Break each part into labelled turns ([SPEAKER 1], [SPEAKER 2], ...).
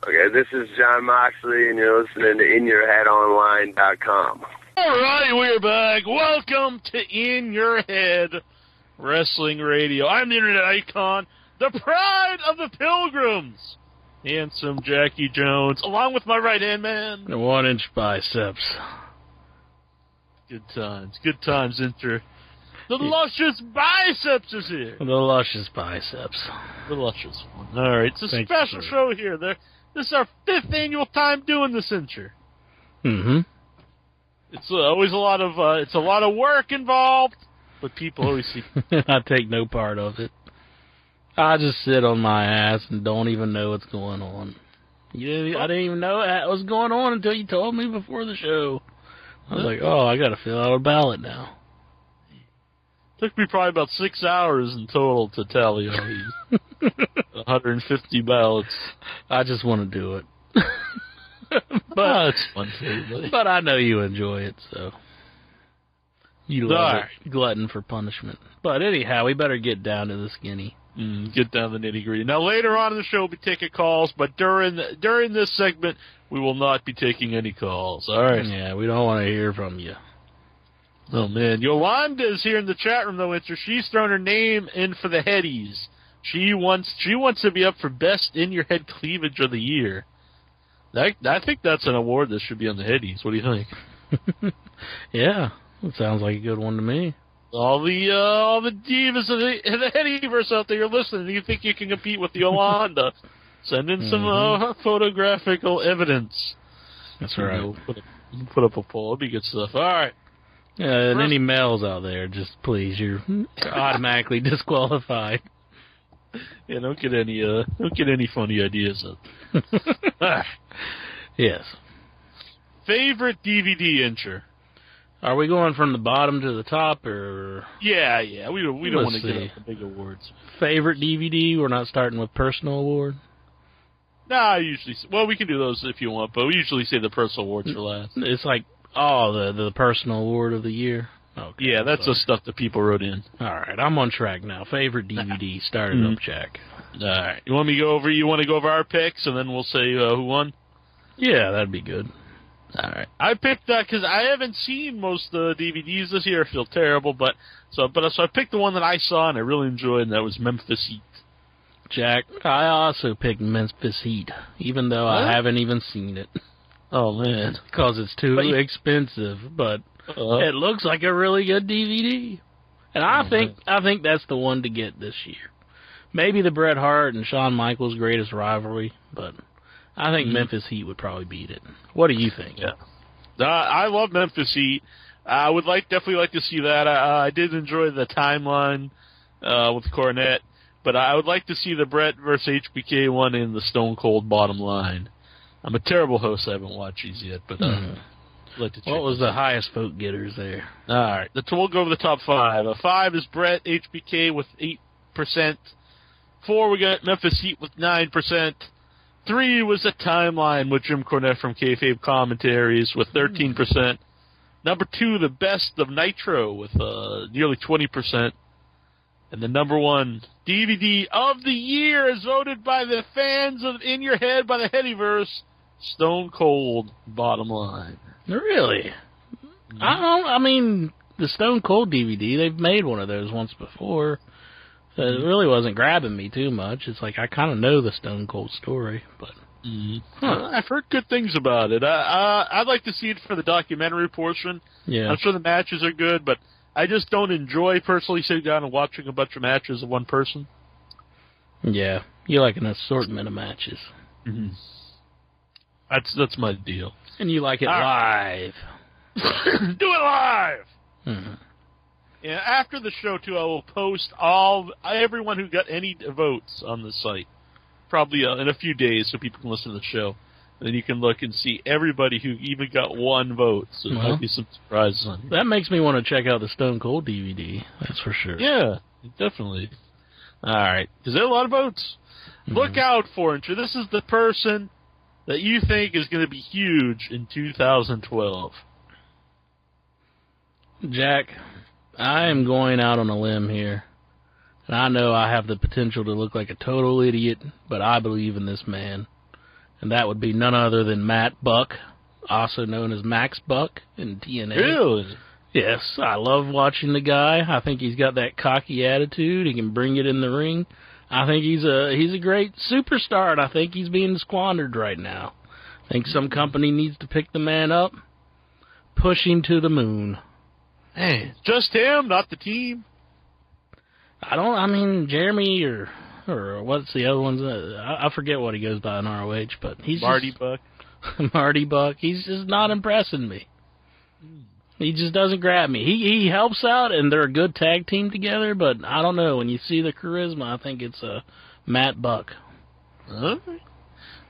[SPEAKER 1] Okay, this is John Moxley, and you're listening to InYourHeadOnline.com.
[SPEAKER 2] All right, we're back. Welcome to In Your Head Wrestling Radio. I'm the Internet Icon, the pride of the Pilgrims, handsome Jackie Jones, along with my right-hand man.
[SPEAKER 3] The 1-inch biceps.
[SPEAKER 2] Good times, Inter. The luscious biceps is here.
[SPEAKER 3] The luscious biceps.
[SPEAKER 2] The luscious one. All right, it's a special show here. This is our 5th annual time doing this, Inter.
[SPEAKER 3] Mm-hmm.
[SPEAKER 2] It's always a lot of work involved, but people always see.
[SPEAKER 3] I take no part of it. I just sit on my ass and don't even know what's going on. I didn't even know what was going on until you told me before the show. I was like, oh, I got to fill out a ballot now.
[SPEAKER 2] Took me probably about 6 hours in total to tally all these 150 ballots.
[SPEAKER 3] I just want to do it.
[SPEAKER 2] But it's fun for everybody.
[SPEAKER 3] But I know you enjoy it, so you love it. Glutton for punishment. But anyhow, we better get down to the skinny.
[SPEAKER 2] Get down to the nitty-gritty. Now, later on in the show, we'll be taking calls, but during this segment, we will not be taking any calls. All right?
[SPEAKER 3] Yeah, we don't want to hear from you.
[SPEAKER 2] Oh, man. Yolanda is here in the chat room, though, Winter. She's thrown her name in for the Headies. She wants to be up for Best In Your Head Cleavage of the Year. I think that's an award that should be on the Headies. What do you think?
[SPEAKER 3] Yeah, it sounds like a good one to me.
[SPEAKER 2] All the divas of the Headyverse out there listening, you think you can compete with Yolanda? Send in some photographical evidence.
[SPEAKER 3] That's right.
[SPEAKER 2] Put up a poll. It'll be good stuff. All right.
[SPEAKER 3] And any males out there, just please, you're automatically disqualified.
[SPEAKER 2] Yeah, don't get any funny ideas up.
[SPEAKER 3] Yes.
[SPEAKER 2] Favorite DVD Incher?
[SPEAKER 3] Are we going from the bottom to the top, or?
[SPEAKER 2] Yeah. We don't want to get up the big awards.
[SPEAKER 3] Favorite DVD? We're not starting with personal award.
[SPEAKER 2] Nah, we can do those if you want, but we usually say the personal awards for last.
[SPEAKER 3] It's like the personal award of the year. Okay,
[SPEAKER 2] yeah, that's the stuff that people wrote in.
[SPEAKER 3] All right, I'm on track now. Favorite DVD, start it up, Jack.
[SPEAKER 2] All right, you want to go over our picks, and then we'll say who won?
[SPEAKER 3] Yeah, that'd be good.
[SPEAKER 2] All right, I picked that because I haven't seen most of the DVDs this year. I feel terrible, so I picked the one that I saw and I really enjoyed, and that was Memphis Heat.
[SPEAKER 3] Jack, I also picked Memphis Heat, even though I haven't even seen it.
[SPEAKER 2] Oh man,
[SPEAKER 3] because it's too expensive, but it looks like a really good DVD, and I think that's the one to get this year. Maybe the Bret Hart and Shawn Michaels Greatest Rivalry, but I think Memphis Heat would probably beat it. What do you think?
[SPEAKER 2] Yeah, I love Memphis Heat. I would definitely like to see that. I did enjoy the timeline with Cornette, but I would like to see the Bret versus HBK one in the Stone Cold Bottom Line. I'm a terrible host. I haven't watched these yet, but I'd like to check.
[SPEAKER 3] What was the highest vote getters there?
[SPEAKER 2] All right, we'll go over the top 5. 5 is Bret HBK with 8%. 4 we got Memphis Heat with 9%. 3 was the timeline with Jim Cornette from Kayfabe Commentaries with 13%. Number 2, the Best of Nitro with nearly 20%. And the number 1 DVD of the year is voted by the fans of In Your Head by the Headyverse, Stone Cold Bottom Line.
[SPEAKER 3] Really? I mean, the Stone Cold DVD, they've made one of those once before. So it really wasn't grabbing me too much. It's like I kind of know the Stone Cold story, but
[SPEAKER 2] I've heard good things about it. I'd like to see it for the documentary portion.
[SPEAKER 3] Yeah,
[SPEAKER 2] I'm sure the matches are good, but I just don't enjoy personally sitting down and watching a bunch of matches of one person.
[SPEAKER 3] Yeah, you like an assortment of matches.
[SPEAKER 2] Mm-hmm. That's my deal.
[SPEAKER 3] And you like it live.
[SPEAKER 2] Do it live!
[SPEAKER 3] Mm-hmm.
[SPEAKER 2] Yeah, after the show, too, I will post everyone who got any votes on the site, probably in a few days, so people can listen to the show. And then you can look and see everybody who even got one vote, so there might be some surprises on here.
[SPEAKER 3] That makes me want to check out the Stone Cold DVD, that's for sure.
[SPEAKER 2] Yeah, definitely. All right, because there are a lot of votes. Look out for it. This is the person that you think is going to be huge in 2012.
[SPEAKER 3] Jack, I am going out on a limb here. And I know I have the potential to look like a total idiot, but I believe in this man. and that would be none other than Matt Buck, also known as Max Buck in TNA.
[SPEAKER 2] Really?
[SPEAKER 3] Yes, I love watching the guy. I think he's got that cocky attitude. He can bring it in the ring. I think he's a great superstar, and I think he's being squandered right now. I think some company needs to pick the man up, push him to the moon.
[SPEAKER 2] Hey, just him, not the team.
[SPEAKER 3] I mean, Jeremy or what's the other ones? I forget what he goes by in ROH, but he's
[SPEAKER 2] Marty Buck.
[SPEAKER 3] Marty Buck. He's just not impressing me. He just doesn't grab me. He helps out, and they're a good tag team together, but I don't know. When you see the charisma, I think it's Matt Buck.
[SPEAKER 2] Okay.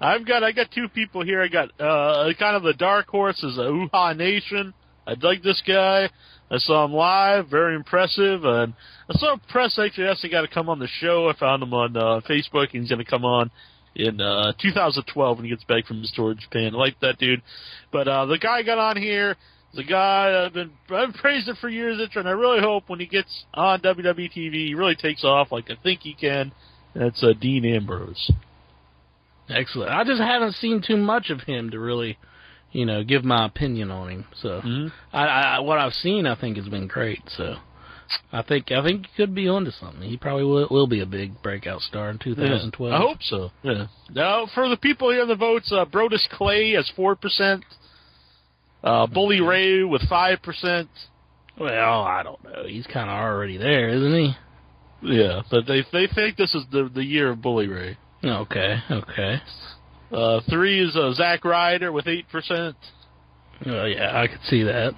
[SPEAKER 2] I got two people here. I got kind of the dark horse is Uhaa Nation. I like this guy. I saw him live, very impressive, and I saw Press actually asked the guy to come on the show. I found him on Facebook, and he's going to come on in 2012 when he gets back from his tour in Japan. I like that dude. But the guy I got on here is a guy I've praised him for years, and I really hope when he gets on WWE TV, he really takes off like I think he can. That's Dean Ambrose.
[SPEAKER 3] Excellent. I just haven't seen too much of him to really, give my opinion on him. So, what I've seen, I think has been great. So, I think he could be onto something. He probably will be a big breakout star in 2012.
[SPEAKER 2] Yeah, I hope so. Yeah. Now, for the people here in the votes, Brodus Clay has 4%. Bully Ray with 5%.
[SPEAKER 3] Well, I don't know. He's kind of already there, isn't he?
[SPEAKER 2] Yeah, but they think this is the year of Bully Ray.
[SPEAKER 3] Okay.
[SPEAKER 2] 3 is Zack Ryder with 8%.
[SPEAKER 3] Oh, yeah, I could see that.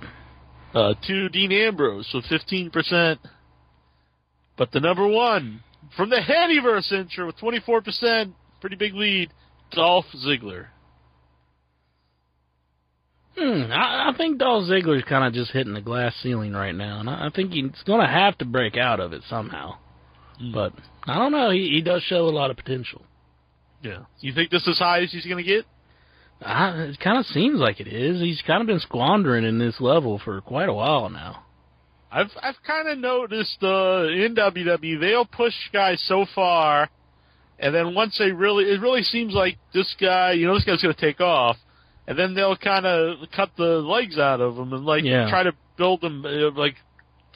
[SPEAKER 2] 2, Dean Ambrose with 15%. But the number 1, from the Handyverse intro with 24%, pretty big lead, Dolph Ziggler.
[SPEAKER 3] I think Dolph Ziggler's kind of just hitting the glass ceiling right now, and I think he's going to have to break out of it somehow. But I don't know. He does show a lot of potential.
[SPEAKER 2] Yeah. You think this is as high as he's going to get?
[SPEAKER 3] It kind of seems like it is. He's kind of been squandering in this level for quite a while now.
[SPEAKER 2] I've kind of noticed in WWE they'll push guys so far, and then once it really seems like this guy, this guy's going to take off, and then they'll kind of cut the legs out of him and try to build him,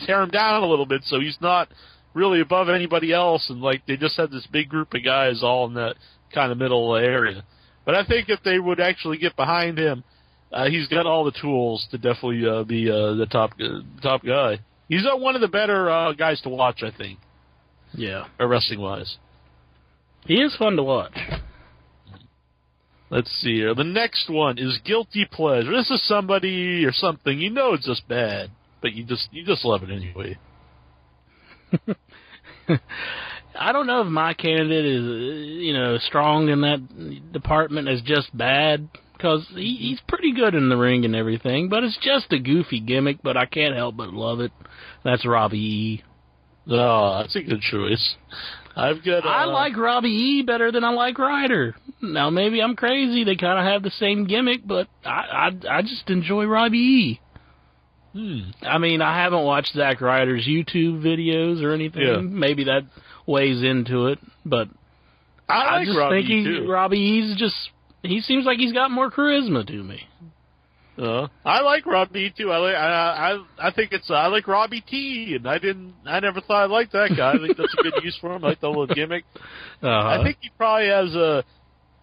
[SPEAKER 2] tear him down a little bit so he's not really above anybody else, and they just had this big group of guys all in that kind of middle area. But I think if they would actually get behind him, he's got all the tools to definitely be the top guy. He's one of the better guys to watch, I think.
[SPEAKER 3] Yeah,
[SPEAKER 2] wrestling wise,
[SPEAKER 3] he is fun to watch.
[SPEAKER 2] Let's see here. The next one is Guilty Pleasure. This is somebody or something it's just bad, but you just love it anyway.
[SPEAKER 3] I don't know if my candidate is, strong in that department as just bad, because he's pretty good in the ring and everything, but it's just a goofy gimmick, but I can't help but love it. That's Robbie E.
[SPEAKER 2] Oh, that's a good choice. I
[SPEAKER 3] like Robbie E. better than I like Ryder. Now, maybe I'm crazy. They kind of have the same gimmick, but I just enjoy Robbie E. I mean, I haven't watched Zack Ryder's YouTube videos or anything. Yeah. Maybe that weighs into it, but I just think Robbie E's he seems like he's got more charisma to me.
[SPEAKER 2] I like Robbie too. I think I like Robbie T, and I never thought I liked that guy. I think that's a good use for him. I like the little gimmick. I think he probably has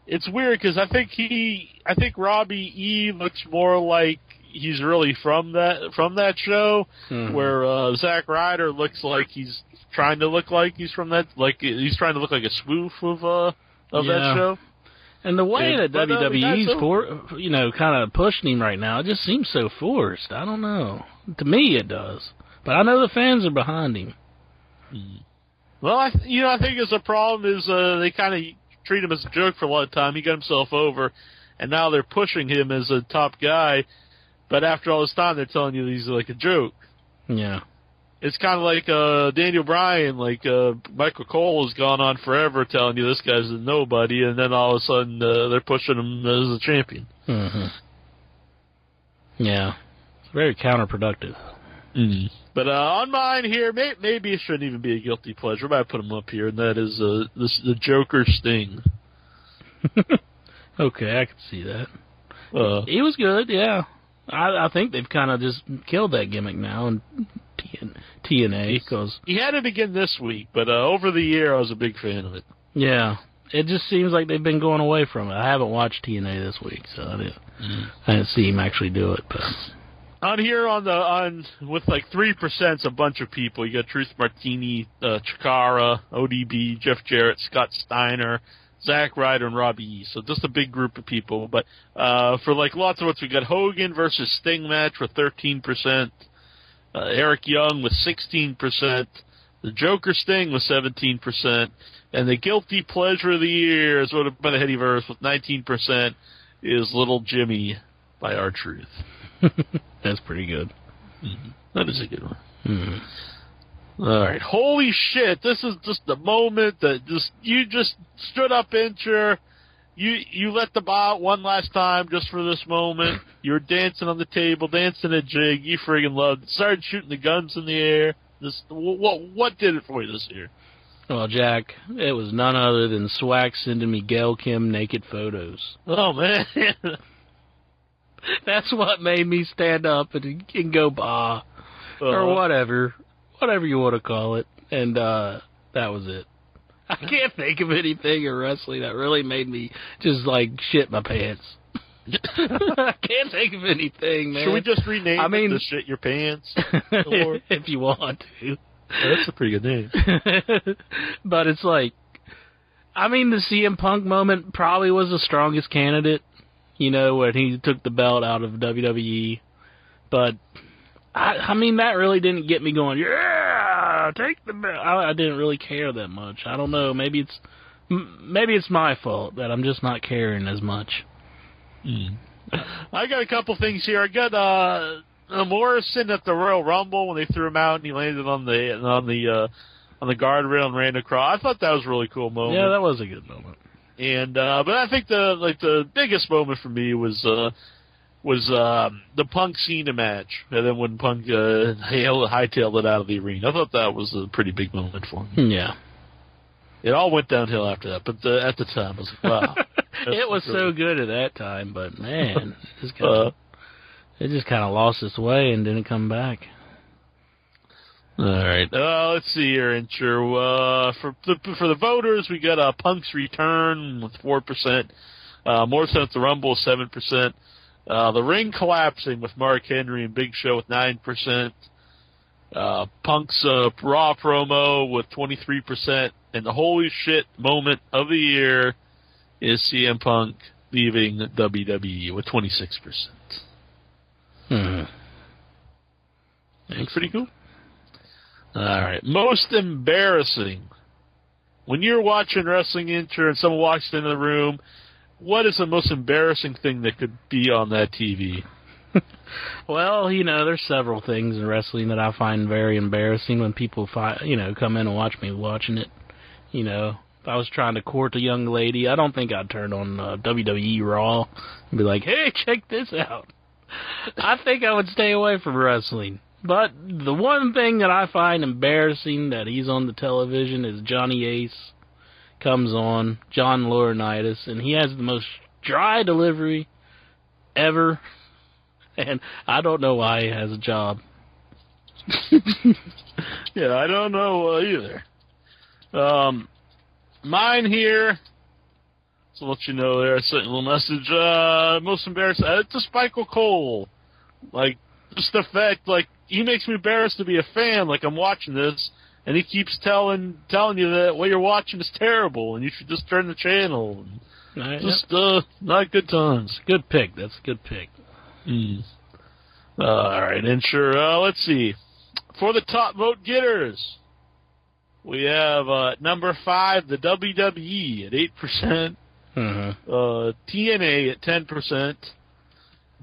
[SPEAKER 2] it's weird because I think Robbie E looks more like he's really from that show, where Zack Ryder looks like he's trying to look like he's from that, he's trying to look like a spoof of that show.
[SPEAKER 3] And the way that WWE's kind of pushing him right now, it just seems so forced. I don't know. To me, it does. But I know the fans are behind him.
[SPEAKER 2] Well, I think it's a problem is they kind of treat him as a joke for a lot of time. He got himself over, and now they're pushing him as a top guy. But after all this time, they're telling you he's like a joke.
[SPEAKER 3] Yeah.
[SPEAKER 2] It's kind of like Daniel Bryan, Michael Cole has gone on forever telling you this guy's a nobody, and then all of a sudden they're pushing him as a champion.
[SPEAKER 3] Mm-hmm. Yeah. It's very counterproductive.
[SPEAKER 2] Mm-hmm. But on mine here, maybe it shouldn't even be a guilty pleasure, but I put him up here, and that is the Joker Sting.
[SPEAKER 3] Okay, I can see that. He was good, yeah. I think they've kind of just killed that gimmick now in TNA. Cause,
[SPEAKER 2] he had it again this week, but over the year I was a big fan of it.
[SPEAKER 3] Yeah, it just seems like they've been going away from it. I haven't watched TNA this week, so I didn't see him actually do it. But
[SPEAKER 2] on here with like 3%'s a bunch of people. You got Truth Martini, Chikara, ODB, Jeff Jarrett, Scott Steiner, Zack Ryder, and Robbie E. So just a big group of people. But for like lots of votes, we got Hogan versus Sting match with 13%, Eric Young with 16%, the Joker Sting with 17%, and the guilty pleasure of the year, as voted by the Headyverse with 19%, is Little Jimmy by R-Truth.
[SPEAKER 3] That's pretty good.
[SPEAKER 2] Mm-hmm. That is a good one.
[SPEAKER 3] Mm-hmm.
[SPEAKER 2] All right. Holy shit, this is just the moment that you just stood up, Incher. You let the ball out one last time just for this moment. You were dancing on the table, dancing a jig. You friggin' loved it. Started shooting the guns in the air. What did it for you this year?
[SPEAKER 3] Well, Jack, it was none other than Swag sending me Gail Kim naked photos.
[SPEAKER 2] Oh, man.
[SPEAKER 3] That's what made me stand up and go bah. Or whatever you want to call it. And that was it. I can't think of anything in wrestling that really made me just, like, shit my pants. I can't think of anything, man.
[SPEAKER 2] Should we just rename it to Shit Your Pants?
[SPEAKER 3] If you want to.
[SPEAKER 2] That's a pretty good name.
[SPEAKER 3] But it's like, the CM Punk moment probably was the strongest candidate, when he took the belt out of WWE. But, that really didn't get me going, yeah, take the belt. I didn't really care that much. I don't know. Maybe it's my fault that I'm just not caring as much.
[SPEAKER 2] I got a couple things here. I got Morrison at the Royal Rumble when they threw him out and he landed on the guardrail and ran across. I thought that was a really cool moment.
[SPEAKER 3] Yeah, that was a good moment.
[SPEAKER 2] And but I think the biggest moment for me was the Punk Cena match, and then when Punk hightailed it out of the arena. I thought that was a pretty big moment for me.
[SPEAKER 3] Yeah.
[SPEAKER 2] It all went downhill after that, but at the time I was like, wow.
[SPEAKER 3] It was so good at that time, but man, it just kind of lost its way and didn't come back.
[SPEAKER 2] All right. Let's see here, Incher. For the voters, we got Punk's return with 4%. Morrison at the Rumble 7%. The Ring collapsing with Mark Henry and Big Show with 9%. Punk's Raw promo with 23%. And the holy shit moment of the year is CM Punk leaving WWE with 26%. That's pretty cool. All right. Most embarrassing. When you're watching Wrestling Inter and someone walks into the room, what is the most embarrassing thing that could be on that TV?
[SPEAKER 3] Well, there's several things in wrestling that I find very embarrassing when people come in and watch me watching it. If I was trying to court a young lady, I don't think I'd turn on WWE Raw and be like, hey, check this out. I think I would stay away from wrestling. But the one thing that I find embarrassing that he's on the television is Johnny Ace comes on, John Laurinaitis, and he has the most dry delivery ever. And I don't know why he has a job.
[SPEAKER 2] Yeah, I don't know either. Mine here, so let you know there, I sent a little message, most embarrassing, it's Michael Cole. Like, just the fact, like, he makes me embarrassed to be a fan, like I'm watching this, and he keeps telling you that what you're watching is terrible, and you should just turn the channel. Not good times.
[SPEAKER 3] Good pick, that's a good pick.
[SPEAKER 2] Alright, and sure, let's see. For the top vote getters, we have number 5, the WWE at 8%, TNA at 10%,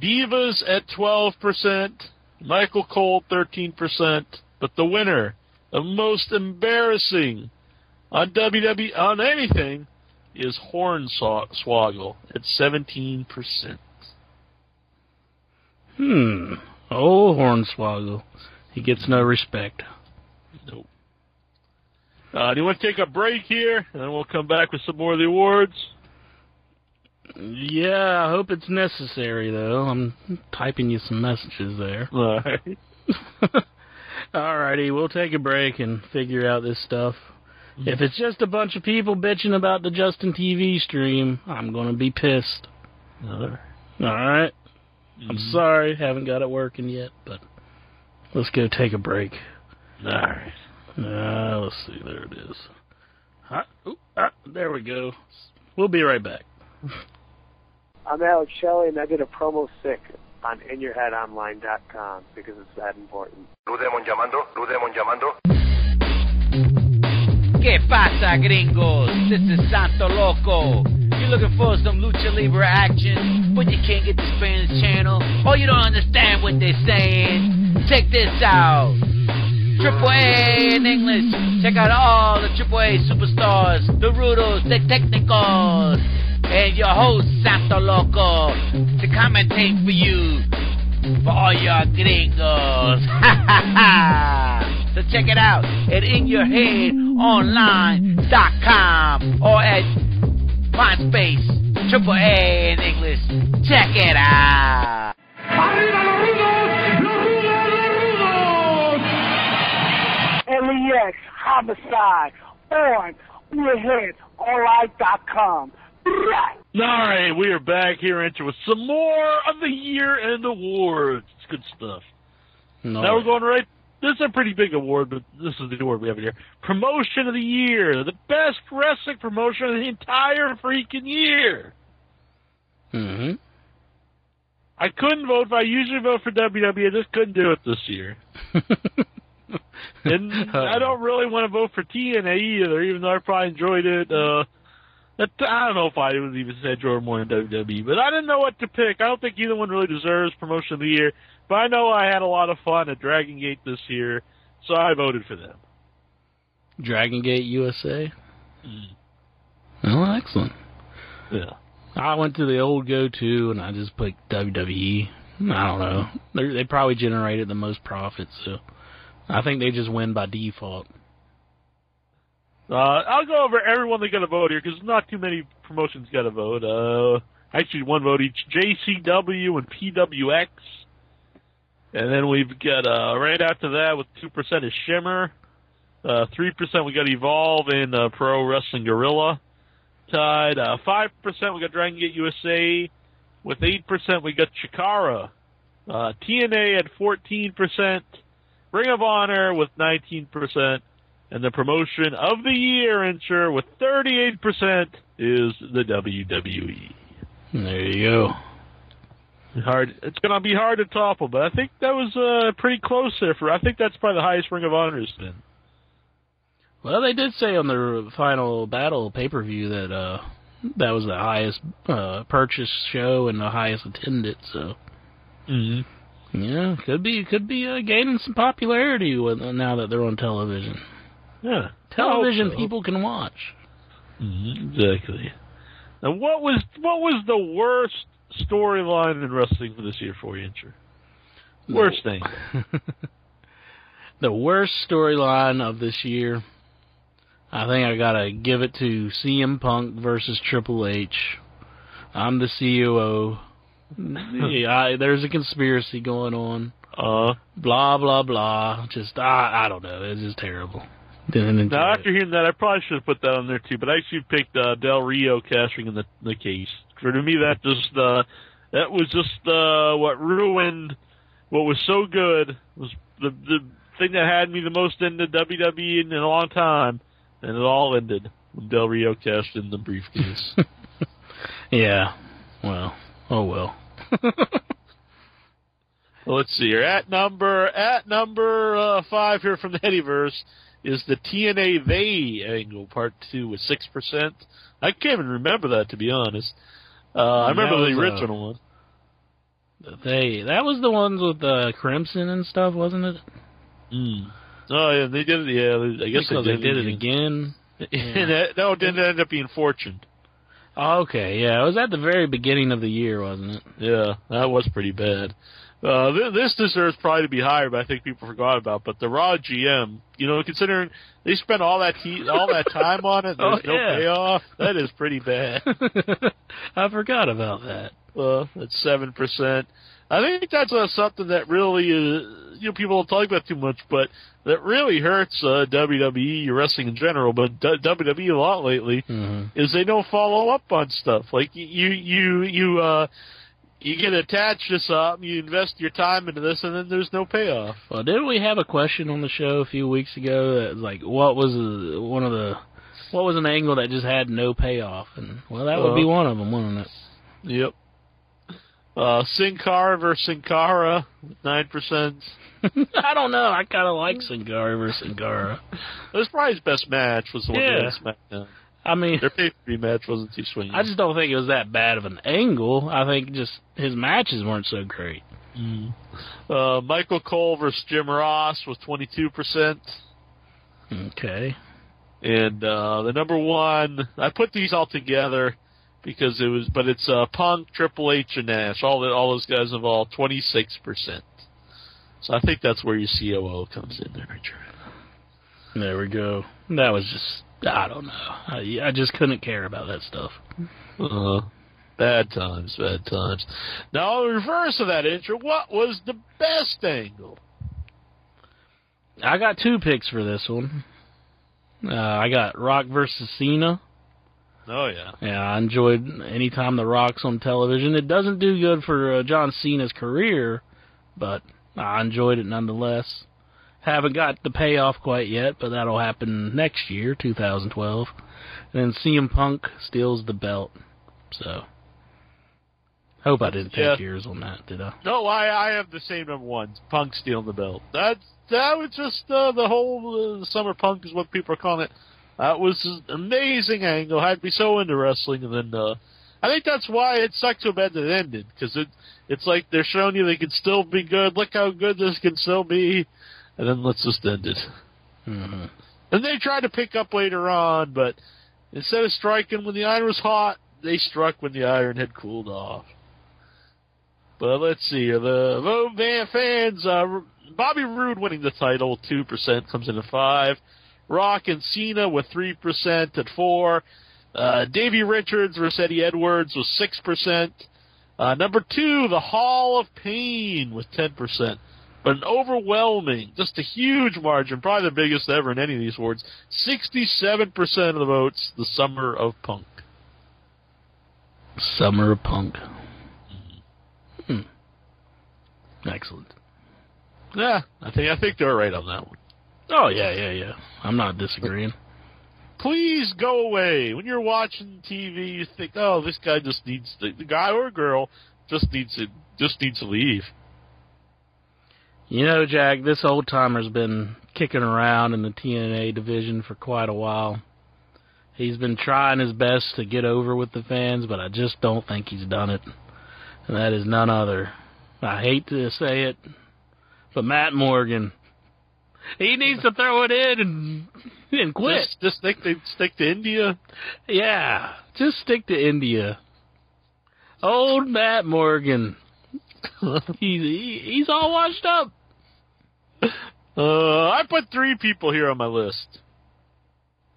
[SPEAKER 2] Divas at 12%, Michael Cole 13%, but the winner, the most embarrassing on WWE on anything, is Hornswoggle at 17%.
[SPEAKER 3] Oh, Hornswoggle. He gets no respect.
[SPEAKER 2] Nope. Do you want to take a break here, and then we'll come back with some more of the awards?
[SPEAKER 3] Yeah, I hope it's necessary, though. I'm typing you some messages there.
[SPEAKER 2] All right.
[SPEAKER 3] Alrighty, we'll take a break and figure out this stuff. If it's just a bunch of people bitching about the Justin TV stream, I'm going to be pissed. Alright? I'm sorry, haven't got it working yet, but let's go take a break.
[SPEAKER 2] Alright.
[SPEAKER 3] Let's see, there it is. There we go. We'll be right back.
[SPEAKER 4] I'm Alex Shelley, and I did a promo sick on InYourHeadOnline.com because it's that important.
[SPEAKER 5] Ludemon llamando.
[SPEAKER 6] ¿Qué pasa, gringos? This is Santo Loco. You're looking for some lucha libre action, but you can't get the Spanish channel, or you don't understand what they're saying. Check this out. Triple A in English. Check out all the Triple A superstars, the Rudos, the Technicals, and your host, Santo Loco, to commentate for you, for all your gringos. So check it out at InYourHeadOnline.com or at MySpace, Triple A in English. Check it out.
[SPEAKER 7] ¡Arriba los rudos! ¡Los rudos, los rudos!
[SPEAKER 4] LEX Homicide on InYourHeadOnline.com.
[SPEAKER 2] Alright, we are back here with some more of the year-end awards. It's good stuff.
[SPEAKER 3] No.
[SPEAKER 2] Now we're going right. This is a pretty big award, but this is the award we have here. Promotion of the year. The best wrestling promotion of the entire freaking year.
[SPEAKER 3] Mm-hmm.
[SPEAKER 2] I couldn't vote, but I usually vote for WWE. I just couldn't do it this year. And I don't really want to vote for TNA either, even though I probably enjoyed it. I don't know if I would even say enjoyed more than WWE, but I didn't know what to pick. I don't think either one really deserves Promotion of the Year, but I know I had a lot of fun at Dragon Gate this year, so I voted for them.
[SPEAKER 3] Dragon Gate USA? Oh, excellent.
[SPEAKER 2] Yeah.
[SPEAKER 3] I went to the old go-to, and I just picked WWE. I don't know. They probably generated the most profits, so I think they just win by default.
[SPEAKER 2] I'll go over everyone that got a vote here, because not too many promotions got a vote. Actually, one vote each. JCW and PWX. And then we've got, right after that, with 2% is Shimmer. 3% we got Evolve and Pro Wrestling Guerrilla. Tied. 5% we got Dragon Gate USA. With 8% we got Chikara. TNA at 14%. Ring of Honor with 19%. And the promotion of the year, ensure, with 38% is the WWE.
[SPEAKER 3] There you go.
[SPEAKER 2] It's going to be hard to topple, but I think that was pretty close there. I think that's probably the highest Ring of Honor has been.
[SPEAKER 3] Well, they did say on the Final Battle pay-per-view that that was the highest purchase show and the highest attended. So, yeah, could be gaining some popularity now that they're on television.
[SPEAKER 2] Yeah,
[SPEAKER 3] television people can watch.
[SPEAKER 2] Exactly. Now, what was the worst storyline in wrestling for this year for you, Incher? Worst thing.
[SPEAKER 3] The worst storyline of this year, I think I gotta give it to CM Punk versus Triple H. I'm the COO. There's a conspiracy going on. Blah, blah, blah. Just, I don't know. It's just terrible.
[SPEAKER 2] Now, after hearing that, I probably should have put that on there, too, but I actually picked Del Rio cashing in the case. For me, that was just what ruined what was so good, was the thing that had me the most into WWE in a long time, and it all ended when Del Rio cashed in the briefcase.
[SPEAKER 3] Yeah. Well. Oh, well.
[SPEAKER 2] Well, let's see here. At number 5 here from the Eddieverse is the TNA They angle, part 2 with 6%. I can't even remember that, to be honest. I remember the original one.
[SPEAKER 3] That was the ones with Crimson and stuff, wasn't it?
[SPEAKER 2] Oh, yeah, they did it. Yeah, I guess
[SPEAKER 3] because they did it again.
[SPEAKER 2] Yeah. No, it didn't end up being Fortune.
[SPEAKER 3] Oh, okay, yeah. It was at the very beginning of the year, wasn't it?
[SPEAKER 2] Yeah, that was pretty bad. This deserves probably to be higher, but I think people forgot about. But the Raw GM, considering they spent all that time on it, there's no payoff. That is pretty bad.
[SPEAKER 3] I forgot about that.
[SPEAKER 2] Well, that's 7%. I think that's something that really people don't talk about too much, but that really hurts WWE wrestling in general, but WWE a lot lately is they don't follow up on stuff. Like you get attached to something, you invest your time into this, and then there's no payoff.
[SPEAKER 3] Well, didn't we have a question on the show a few weeks ago that was like, what was an angle that just had no payoff? And that would be one of them, wouldn't it?
[SPEAKER 2] Yep. Sin Cara versus Sin Cara, 9%.
[SPEAKER 3] I don't know. I kind of like Sin Cara versus Sin Cara.
[SPEAKER 2] It was probably his best match. Was the one that SmackDown.
[SPEAKER 3] I mean,
[SPEAKER 2] their pay-per-view match wasn't too swinging.
[SPEAKER 3] I just don't think it was that bad of an angle. I think just his matches weren't so great.
[SPEAKER 2] Michael Cole versus Jim Ross was 22%.
[SPEAKER 3] Okay.
[SPEAKER 2] And the number one, I put these all together because it's Punk, Triple H, and Nash. All those guys involved, 26%. So I think that's where your COO comes in there, Richard.
[SPEAKER 3] There we go. That was just, I don't know. I just couldn't care about that stuff.
[SPEAKER 2] Bad times. Now, in reverse of that intro, what was the best angle?
[SPEAKER 3] I got 2 picks for this one. I got Rock versus Cena.
[SPEAKER 2] Oh, yeah.
[SPEAKER 3] Yeah, I enjoyed any time The Rock's on television. It doesn't do good for John Cena's career, but I enjoyed it nonetheless. Haven't got the payoff quite yet, but that'll happen next year, 2012. And then CM Punk steals the belt. So, hope I didn't take yours on that, did I?
[SPEAKER 2] No, I have the same number one. Punk stealing the belt. That was just the whole Summer Punk is what people are calling it. That was an amazing angle. Had me so into wrestling, and then I think that's why it sucked so bad that it ended, because it's like they're showing you they can still be good. Look how good this can still be, and then let's just end it.
[SPEAKER 3] Mm-hmm.
[SPEAKER 2] And they tried to pick up later on, but instead of striking when the iron was hot, they struck when the iron had cooled off. But let's see, the Vote Van fans, Bobby Roode winning the title, 2%, comes in at 5%. Rock and Cena with 3% at 4%. Davey Richards versus Eddie Edwards was 6%. Number 2, the Hall of Pain with 10%. But an overwhelming, just a huge margin, probably the biggest ever in any of these awards, 67% of the votes, the Summer of Punk.
[SPEAKER 3] Summer of Punk. Excellent.
[SPEAKER 2] Yeah, I think they're right on that one.
[SPEAKER 3] Oh, yeah. I'm not disagreeing.
[SPEAKER 2] Please go away. When you're watching TV, you think, oh, this guy just needs the guy or girl just needs to leave.
[SPEAKER 3] You know, Jack, this old timer's been kicking around in the TNA division for quite a while. He's been trying his best to get over with the fans, but I just don't think he's done it. And that is none other. I hate to say it, but Matt Morgan. He needs to throw it in and quit.
[SPEAKER 2] Just stick to India?
[SPEAKER 3] Yeah, just stick to India. Old Matt Morgan. He's all washed up.
[SPEAKER 2] I put 3 people here on my list.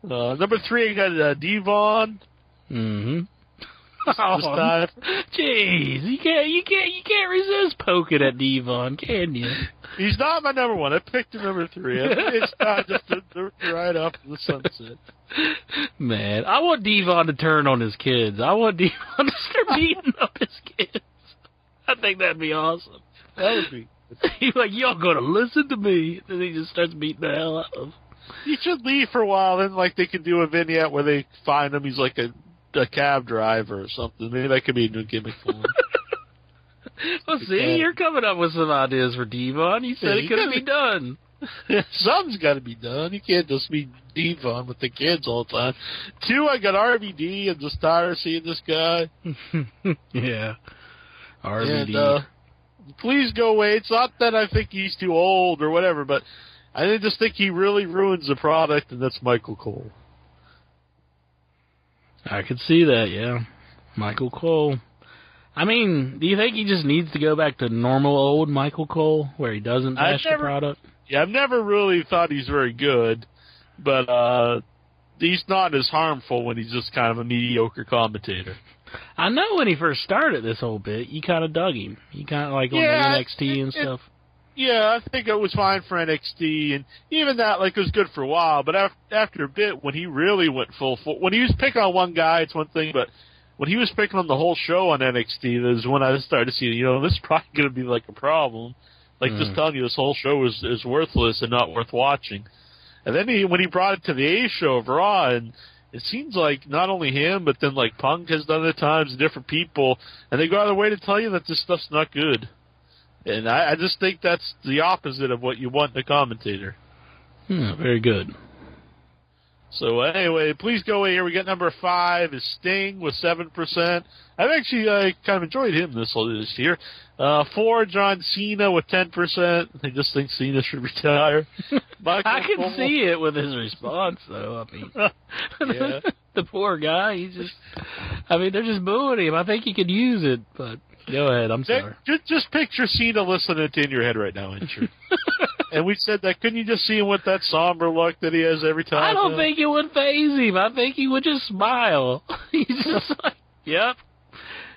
[SPEAKER 2] Number 3, I got Devon.
[SPEAKER 3] Mm-hmm.
[SPEAKER 2] This time.
[SPEAKER 3] Jeez, you can't resist poking at Devon, can you?
[SPEAKER 2] He's not my number 1. I picked him number 3. It's not just to right off the sunset.
[SPEAKER 3] Man, I want Devon to turn on his kids. I want Devon to start beating up his kids. I think that'd be awesome.
[SPEAKER 2] That would be.
[SPEAKER 3] He's like, y'all gonna listen to me. And then he just starts beating the hell out of them.
[SPEAKER 2] He should leave for a while, then they could do a vignette where they find him. He's like a cab driver or something. Maybe that could be a new gimmick for him.
[SPEAKER 3] Well, see, you're coming up with some ideas for Devon. You said it could be done.
[SPEAKER 2] Something's got to be done. You can't just be Devon with the kids all the time. 2, I got RVD. I'm just tired of seeing this guy.
[SPEAKER 3] Yeah. RVD.
[SPEAKER 2] And, please go away. It's not that I think he's too old or whatever, but I just think he really ruins the product, and that's Michael Cole.
[SPEAKER 3] I could see that, yeah. Michael Cole. I mean, do you think he just needs to go back to normal old Michael Cole, where he doesn't bash the product?
[SPEAKER 2] Yeah, I've never really thought he's very good, but he's not as harmful when he's just kind of a mediocre commentator.
[SPEAKER 3] I know when he first started this whole bit, you kind of dug him. You kind of like on the NXT and stuff.
[SPEAKER 2] Yeah, I think it was fine for NXT, and even that, like, it was good for a while, but after a bit, when he really went full, when he was picking on one guy, it's one thing, but when he was picking on the whole show on NXT, that was when I started to see, this is probably going to be, like, a problem. Like, just telling you this whole show is worthless and not worth watching. And then when he brought it to the A show of Raw, and it seems like not only him, but then, like, Punk has done it at times, different people, and they go out of their way to tell you that this stuff's not good. And I just think that's the opposite of what you want in a commentator.
[SPEAKER 3] Very good.
[SPEAKER 2] So anyway, please go away here. We got number 5 is Sting with 7%. I've actually kind of enjoyed him this year. 4, John Cena with 10%. I just think Cena should retire.
[SPEAKER 3] I can see it with his response, though. I mean, the poor guy. They're just booing him. I think he could use it, but go ahead. I'm sorry.
[SPEAKER 2] Just picture Cena listening to In Your Head right now, Incher. And we said that. Couldn't you just see him with that somber look that he has every time?
[SPEAKER 3] I don't think it would faze him. I think he would just smile. He's just like, yep,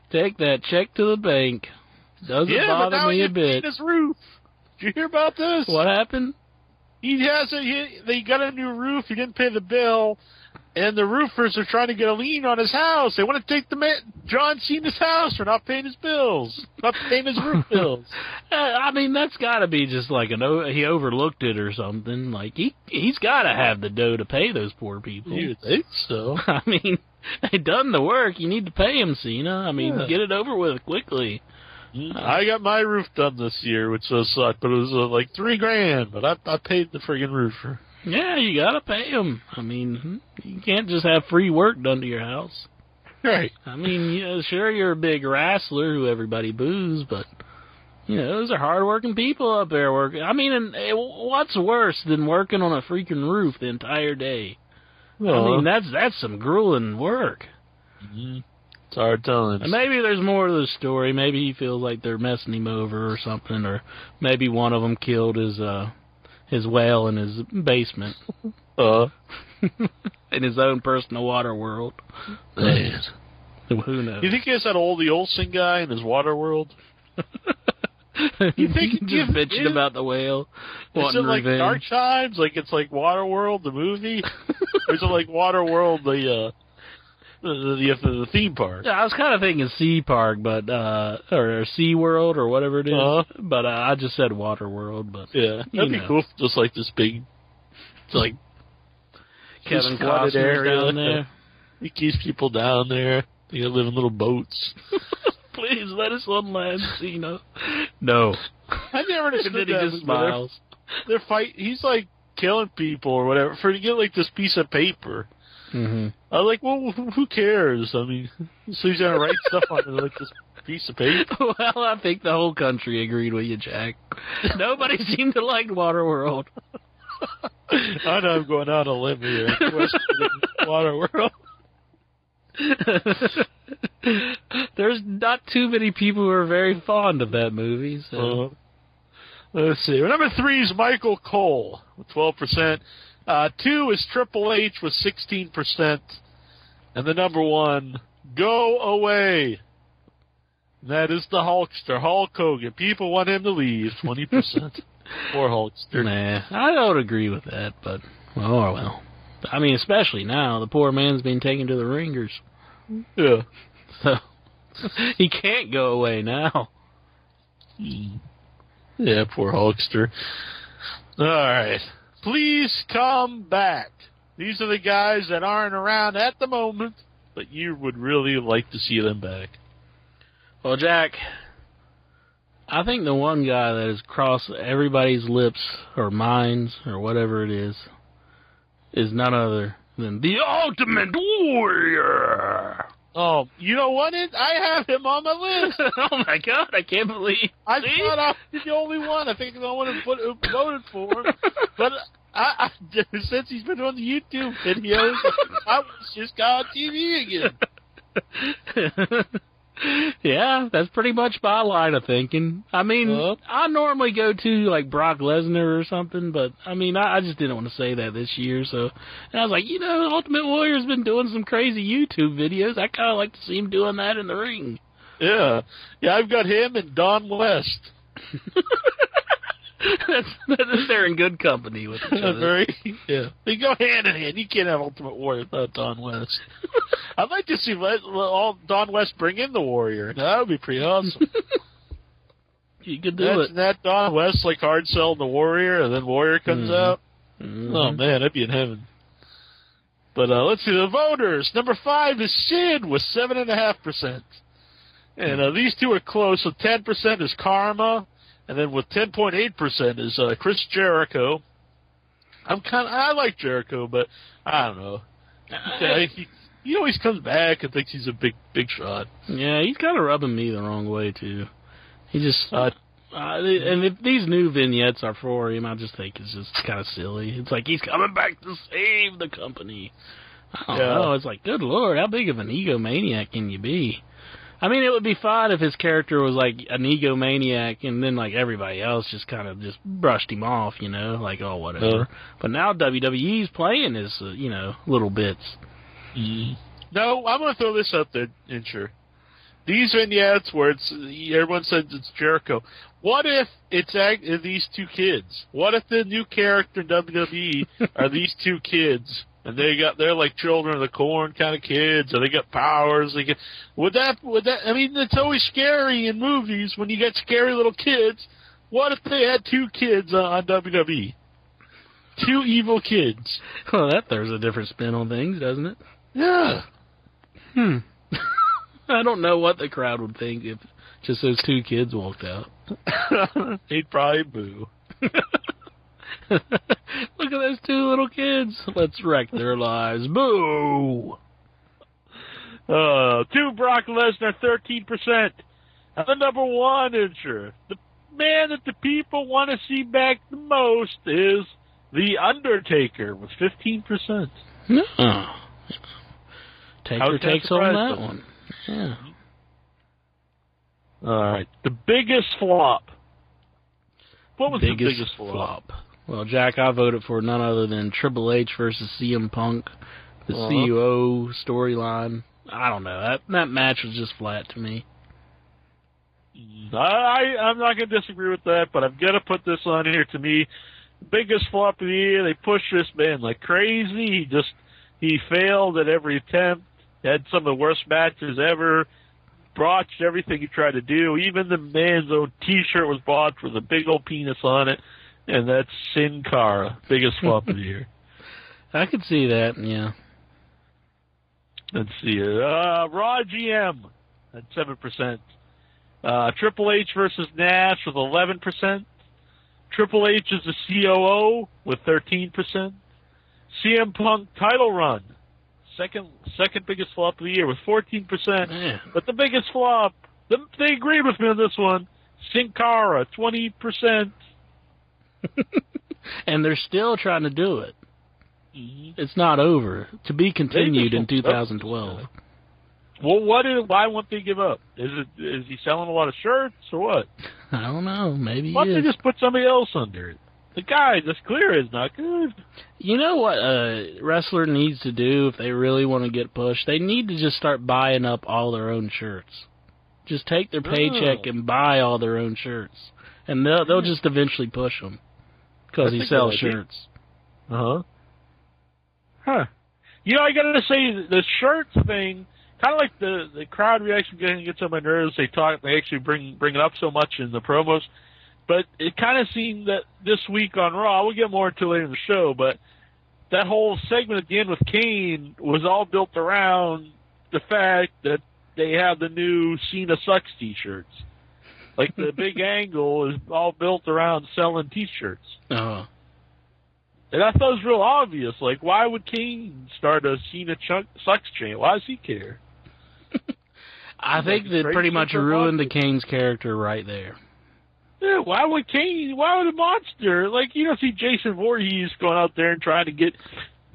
[SPEAKER 3] take that check to the bank. Doesn't bother me a bit.
[SPEAKER 2] His roof. Did you hear about this?
[SPEAKER 3] What happened?
[SPEAKER 2] They got a new roof. He didn't pay the bill. And the roofers are trying to get a lien on his house. They want to take John Cena's house for not paying his bills, not paying his roof bills.
[SPEAKER 3] I mean, that's got to be just like he overlooked it or something. Like he's got to have the dough to pay those poor people.
[SPEAKER 2] You think so?
[SPEAKER 3] I mean, they done the work. You need to pay him, Cena. I mean, get it over with quickly.
[SPEAKER 2] I got my roof done this year, which sucked, but it was like $3,000. But I paid the friggin' roofer.
[SPEAKER 3] Yeah, you gotta pay them. I mean, you can't just have free work done to your house.
[SPEAKER 2] Right.
[SPEAKER 3] I mean, sure, you're a big wrestler who everybody boos, but, those are hard-working people up there working. I mean, and what's worse than working on a freaking roof the entire day? I mean, that's some grueling work.
[SPEAKER 2] Mm-hmm. It's hard telling.
[SPEAKER 3] And maybe there's more to the story. Maybe he feels like they're messing him over or something, or maybe one of them killed his whale in his basement. In his own personal water world.
[SPEAKER 2] Man.
[SPEAKER 3] Who knows?
[SPEAKER 2] You think he has that oldie Olsen guy in his water world?
[SPEAKER 3] You think he's just bitching about the whale?
[SPEAKER 2] Is it like
[SPEAKER 3] revenge?
[SPEAKER 2] Dark Times? Like it's like Waterworld, the movie? Or is it like Waterworld, the theme park?
[SPEAKER 3] Yeah, I was kind of thinking Sea Park, but or Sea World or whatever it is. But I just said Waterworld. But
[SPEAKER 2] yeah, that'd be cool. Just like this big, like
[SPEAKER 3] Kevin Costner down there.
[SPEAKER 2] He keeps people down there. They live in little boats.
[SPEAKER 3] Please let us on land, Cena. No.
[SPEAKER 2] I never understood that.
[SPEAKER 3] He just smiles.
[SPEAKER 2] They're fighting. He's like killing people or whatever for to get like this piece of paper.
[SPEAKER 3] Mm-hmm.
[SPEAKER 2] I was like, well, who cares? I mean, so he's gonna write stuff on like this piece of paper.
[SPEAKER 3] Well, I think the whole country agreed with you, Jack. Nobody seemed to like Waterworld.
[SPEAKER 2] I know I'm going out on a limb here. Waterworld.
[SPEAKER 3] There's not too many people who are very fond of that movie. So.
[SPEAKER 2] Let's see. Number 3 is Michael Cole with 12%. 2 is Triple H with 16%. And the number 1, Go Away. And that is the Hulkster, Hulk Hogan. People want him to leave, 20%. Poor Hulkster.
[SPEAKER 3] Nah, I don't agree with that, but, oh well. I mean, especially now, the poor man's being taken to the ringers.
[SPEAKER 2] Yeah.
[SPEAKER 3] So, he can't go away now.
[SPEAKER 2] Yeah, poor Hulkster. All right. Please come back. These are the guys that aren't around at the moment, but you would really like to see them back.
[SPEAKER 3] Well, Jack, I think the one guy that has crossed everybody's lips or minds or whatever it is none other than the Ultimate Warrior.
[SPEAKER 2] Oh, you know what? I have him on my list.
[SPEAKER 3] Oh, my God. I can't believe.
[SPEAKER 2] I thought I was the only one. I think no one has voted for him. But since he's been on the YouTube videos, I just got on TV again.
[SPEAKER 3] Yeah, that's pretty much my line of thinking. I mean, I normally go to, like, Brock Lesnar or something, but, I mean, I just didn't want to say that this year, so... And I was like, Ultimate Warrior's been doing some crazy YouTube videos. I kind of like to see him doing that in the ring.
[SPEAKER 2] Yeah. Yeah, I've got him and Don West.
[SPEAKER 3] They're in good company with each other.
[SPEAKER 2] Yeah. They go hand in hand. You can't have Ultimate Warrior without Don West. I'd like to see all Don West bring in the Warrior. That would be pretty awesome.
[SPEAKER 3] You could do it.
[SPEAKER 2] That Don West, like, hard sell the Warrior, and then Warrior comes out. Mm-hmm. Oh, man, I'd be in heaven. But let's see, the voters. Number 5 is Sid with 7.5%. And these two are close. So 10% is Karma. And then with 10.8% is Chris Jericho. I like Jericho, but I don't know. He always comes back and thinks he's a big shot.
[SPEAKER 3] Yeah, he's kind of rubbing me the wrong way too. He just and if these new vignettes are for him, I just think it's just kind of silly. It's like he's coming back to save the company. I don't know. It's like, good Lord, how big of an egomaniac can you be? I mean, it would be fine if his character was like an egomaniac and then like everybody else just kind of just brushed him off, like, oh, whatever. But now WWE's playing his, little bits.
[SPEAKER 2] No, I'm going to throw this out there, Incher. These vignettes where everyone says it's Jericho. What if it's these two kids? What if the new character in WWE are these two kids? And they're like Children of the Corn kind of kids, and they got powers. Would that? I mean, it's always scary in movies when you get scary little kids. What if they had two kids on WWE? Two evil kids.
[SPEAKER 3] Well, that throws a different spin on things, doesn't it?
[SPEAKER 2] Yeah.
[SPEAKER 3] I don't know what the crowd would think if just those two kids walked out.
[SPEAKER 2] They'd probably boo.
[SPEAKER 3] Look at those two little kids. Let's wreck their lives. Boo!
[SPEAKER 2] 2 Brock Lesnar, 13%. And the number 1 Incher. The man that the people want to see back the most is The Undertaker with 15%.
[SPEAKER 3] Oh. Taker takes on that one. Yeah.
[SPEAKER 2] All right. The biggest flop. What was the biggest flop?
[SPEAKER 3] Well, Jack, I voted for none other than Triple H versus CM Punk, the COO storyline. I don't know. That match was just flat to me.
[SPEAKER 2] I'm not going to disagree with that, but I'm going to put this on here. To me, biggest flop of the year. They pushed this man like crazy. He failed at every attempt. Had some of the worst matches ever. Botched everything he tried to do. Even the man's own T-shirt was botched with a big old penis on it. And that's Sin Cara, biggest flop of the year.
[SPEAKER 3] I could see that, yeah.
[SPEAKER 2] Let's see. Raw GM at 7%. Triple H versus Nash with 11%. Triple H is the COO with 13%. CM Punk title run, second biggest flop of the year with 14%.
[SPEAKER 3] Man.
[SPEAKER 2] But the biggest flop, they agreed with me on this one, Sin Cara, 20%.
[SPEAKER 3] And they're still trying to do it. Mm-hmm. It's not over. To be continued in 2012.
[SPEAKER 2] Well, why won't they give up? Is he selling a lot of shirts or what?
[SPEAKER 3] I don't know. Maybe
[SPEAKER 2] why don't they just put somebody else under it? The guy that's clear is not good.
[SPEAKER 3] You know what a wrestler needs to do if they really want to get pushed? They need to just start buying up all their own shirts. Just take their paycheck and buy all their own shirts. And they'll just eventually push them. Because he sells shirts.
[SPEAKER 2] Huh. I gotta say, the shirts thing, kind of like the crowd reaction gets on my nerves. They actually bring it up so much in the promos. But it kind of seemed that this week on Raw, we'll get more into it later in the show, but that whole segment at the end with Kane was all built around the fact that they have the new Cena Sucks t-shirts. Like, the big angle is all built around selling T-shirts.
[SPEAKER 3] Uh-huh.
[SPEAKER 2] And I thought it was real obvious. Like, why would Kane start a Cena Sucks chant? Why does he care?
[SPEAKER 3] I think that pretty much ruined the Kane's character right there.
[SPEAKER 2] Yeah, why would a monster? Like, you don't see Jason Voorhees going out there and trying to get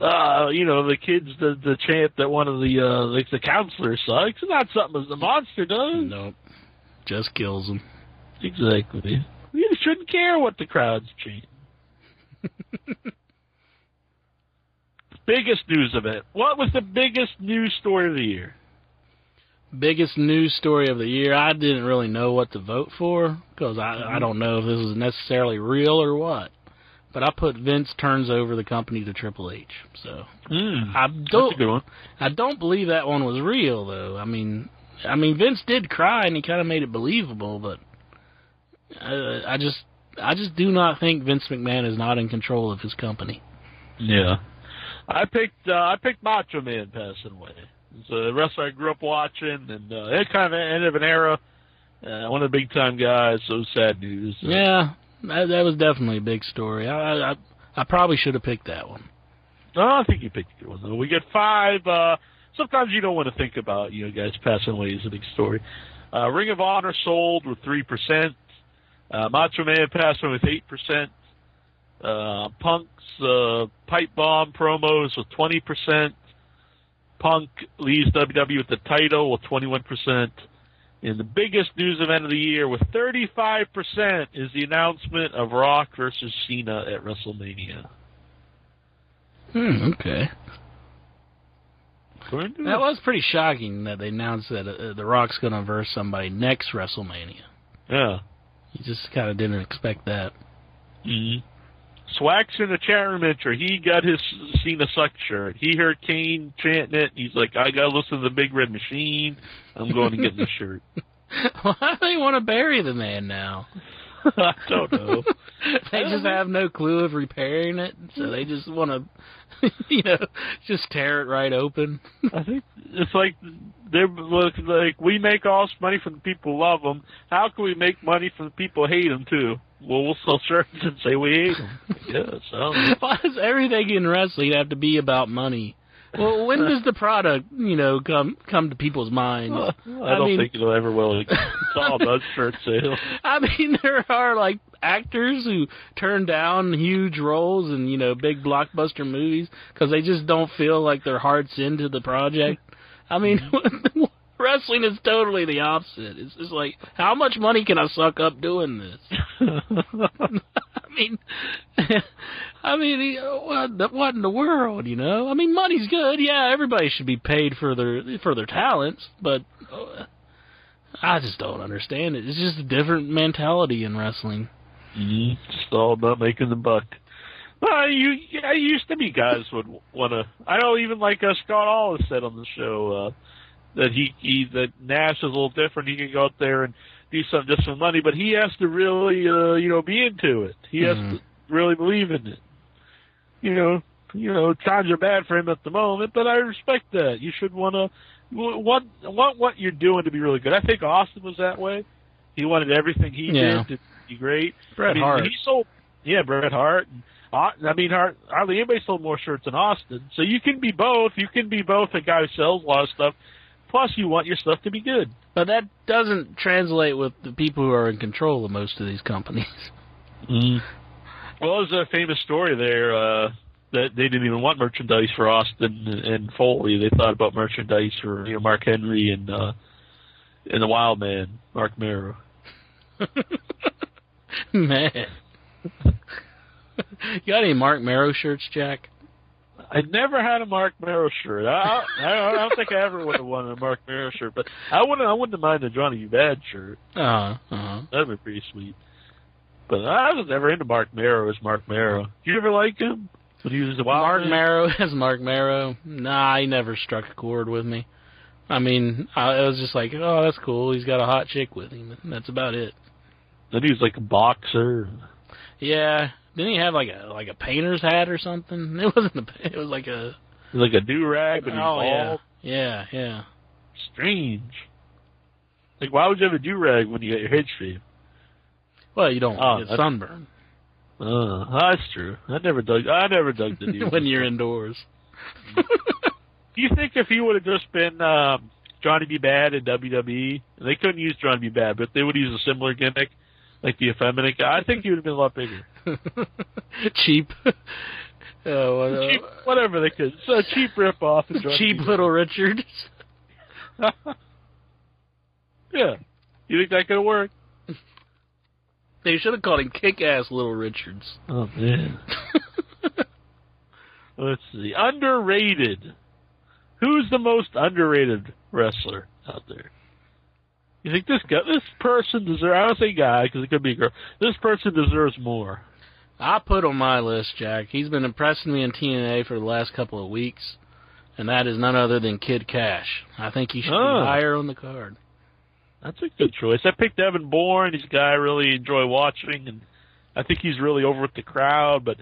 [SPEAKER 2] the kids the chant that one of the counselors sucks. It's not something the monster does.
[SPEAKER 3] Nope. Just kills them.
[SPEAKER 2] Exactly. You shouldn't care what the crowd's chant. Biggest news event. What was the biggest news story of the year?
[SPEAKER 3] Biggest news story of the year. I didn't really know what to vote for because I don't know if this was necessarily real or what. But I put Vince turns over the company to Triple H. So
[SPEAKER 2] that's a good one.
[SPEAKER 3] I don't believe that one was real though. I mean Vince did cry and he kind of made it believable, but I just do not think Vince McMahon is not in control of his company.
[SPEAKER 2] Yeah, I picked Macho Man passing away. It's a wrestler I grew up watching, and it kind of ended of an era. One of the big time guys. So sad news.
[SPEAKER 3] Yeah, that was definitely a big story. I probably should have picked that one.
[SPEAKER 2] No, I think you picked a good one though. We get 5. Sometimes you don't want to think about guys passing away is a big story. Ring of Honor sold with 3%. Macho Man passed away with 8%. Punk's pipe bomb promos with 20%. Punk leaves WWE with the title with 21%. And the biggest news event of the year with 35% is the announcement of Rock versus Cena at WrestleMania.
[SPEAKER 3] Okay. That was pretty shocking that they announced that The Rock's going to verse somebody next WrestleMania.
[SPEAKER 2] Yeah.
[SPEAKER 3] You just kind of didn't expect that.
[SPEAKER 2] Mm-hmm. Swax in the chat room entry. He got his Cena Suck shirt. He heard Kane chanting it. He's like, I got to listen to the Big Red Machine. I'm going to get this shirt.
[SPEAKER 3] Why do they want to bury the man now?
[SPEAKER 2] I don't know.
[SPEAKER 3] They just have no clue of repairing it, so they just want to, just tear it right open.
[SPEAKER 2] I think it's like they're like we make all this money from the people who love them. How can we make money from the people who hate them too? Well, we'll sell shirts and say we hate them. Yeah, so
[SPEAKER 3] why does everything in wrestling have to be about money? Well, when does the product, come to people's minds?
[SPEAKER 2] I don't think it'll ever will. It's all about shirt sales.
[SPEAKER 3] I mean, there are actors who turn down huge roles in big blockbuster movies because they just don't feel like their heart's into the project. I mean, wrestling is totally the opposite. It's just like, how much money can I suck up doing this? What in the world, I mean, money's good. Yeah, everybody should be paid for their talents, but I just don't understand it. It's just a different mentality in wrestling.
[SPEAKER 2] Mm-hmm. It's all about making the buck. Well, used to be guys would want to. I know even Scott Hall has said on the show that that Nash is a little different. He can go out there and do something just for money, but he has to really, be into it. He has to really believe in it. Times are bad for him at the moment, but I respect that. You should want what you're doing to be really good. I think Austin was that way. He wanted everything he did to be great.
[SPEAKER 3] Bret Hart.
[SPEAKER 2] He sold, Bret Hart. Hardly anybody sold more shirts than Austin. So you can be both. You can be both a guy who sells a lot of stuff. Plus, you want your stuff to be good.
[SPEAKER 3] But that doesn't translate with the people who are in control of most of these companies.
[SPEAKER 2] Mm. Well, there's a famous story there that they didn't even want merchandise for Austin and Foley. They thought about merchandise for Mark Henry and the Wild Man, Mark Mero.
[SPEAKER 3] Man. You got any Mark Mero shirts, Jack?
[SPEAKER 2] I never had a Mark Mero shirt. I don't think I ever would have wanted a Mark Mero shirt, but I wouldn't mind a Johnny B. Bad shirt. That'd be pretty sweet. But I was never into Mark Mero as Mark Mero. Did you ever like him? When he was a Wild
[SPEAKER 3] Mark
[SPEAKER 2] Man?
[SPEAKER 3] Mero as Mark Mero? Nah, he never struck a chord with me. I mean, it was just like, oh, that's cool. He's got a hot chick with him. That's about it.
[SPEAKER 2] Then he was like a boxer.
[SPEAKER 3] Yeah. Didn't he have like a painter's hat or something? It wasn't it was like a
[SPEAKER 2] do-rag, but he was bald.
[SPEAKER 3] Yeah.
[SPEAKER 2] Strange. Like, why would you have a do-rag when you got your head shaved?
[SPEAKER 3] Well, you don't get sunburn.
[SPEAKER 2] That's true. I never dug the do
[SPEAKER 3] when you're indoors.
[SPEAKER 2] Do you think if he would have just been Johnny B. Bad in WWE, and they couldn't use Johnny B. Bad, but they would use a similar gimmick, like the effeminate guy, I think he would have been a lot bigger.
[SPEAKER 3] Cheap.
[SPEAKER 2] Whatever they could. It's a cheap rip-off.
[SPEAKER 3] Cheap Little Richard.
[SPEAKER 2] Yeah. You think that could work?
[SPEAKER 3] They should have called him Kick-Ass Little Richards.
[SPEAKER 2] Oh, man. Let's see. Underrated. Who's the most underrated wrestler out there? You think this person deserves... I don't say guy, because it could be a girl. This person deserves more.
[SPEAKER 3] I put on my list, Jack. He's been impressing me in TNA for the last couple of weeks, and that is none other than Kid Cash. I think he should be higher on the card.
[SPEAKER 2] That's a good choice. I picked Evan Bourne. He's a guy I really enjoy watching, and I think he's really over with the crowd, but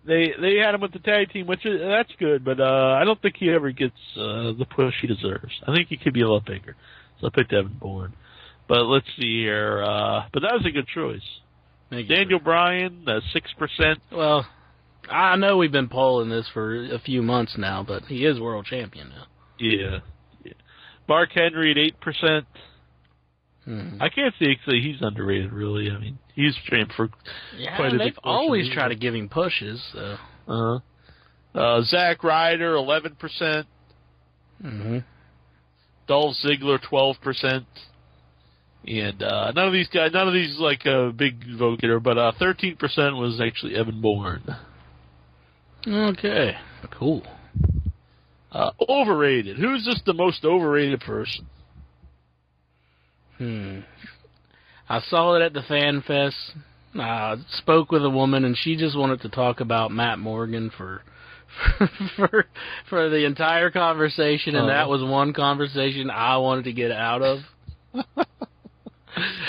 [SPEAKER 2] they had him with the tag team, that's good, but I don't think he ever gets the push he deserves. I think he could be a lot bigger. So I picked Evan Bourne. But let's see here. But that was a good choice. Daniel Bryan, 6%.
[SPEAKER 3] Well, I know we've been polling this for a few months now, but he is world champion now.
[SPEAKER 2] Yeah. Mark Henry at 8%. I can't say he's underrated, really. I mean, he's trained for quite a bit.
[SPEAKER 3] They've always tried to give him pushes. So.
[SPEAKER 2] Zack Ryder, 11%.
[SPEAKER 3] Mm-hmm.
[SPEAKER 2] Dolph Ziggler, 12%. And none of these like big vote getter, but 13% was actually Evan Bourne.
[SPEAKER 3] Okay, cool.
[SPEAKER 2] Overrated. Who's just the most overrated person?
[SPEAKER 3] I saw it at the Fan Fest. Spoke with a woman, and she just wanted to talk about Matt Morgan for the entire conversation, and that was one conversation I wanted to get out of.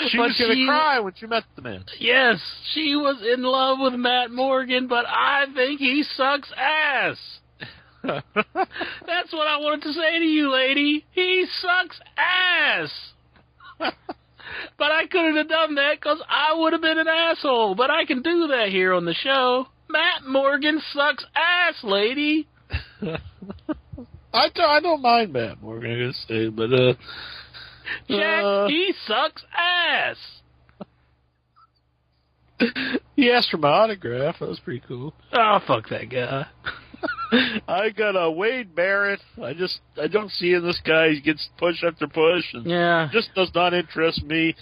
[SPEAKER 2] She was going to cry when she met the man.
[SPEAKER 3] Yes, she was in love with Matt Morgan, but I think he sucks ass. That's what I wanted to say to you, lady. He sucks ass. But I couldn't have done that because I would have been an asshole. But I can do that here on the show. Matt Morgan sucks ass, lady.
[SPEAKER 2] I don't mind Matt Morgan, I gotta say, but
[SPEAKER 3] Jack, he sucks ass.
[SPEAKER 2] He asked for my autograph. That was pretty cool.
[SPEAKER 3] Oh, fuck that guy.
[SPEAKER 2] I got Wade Barrett. I don't see in this guy. He gets push after push, and just does not interest me.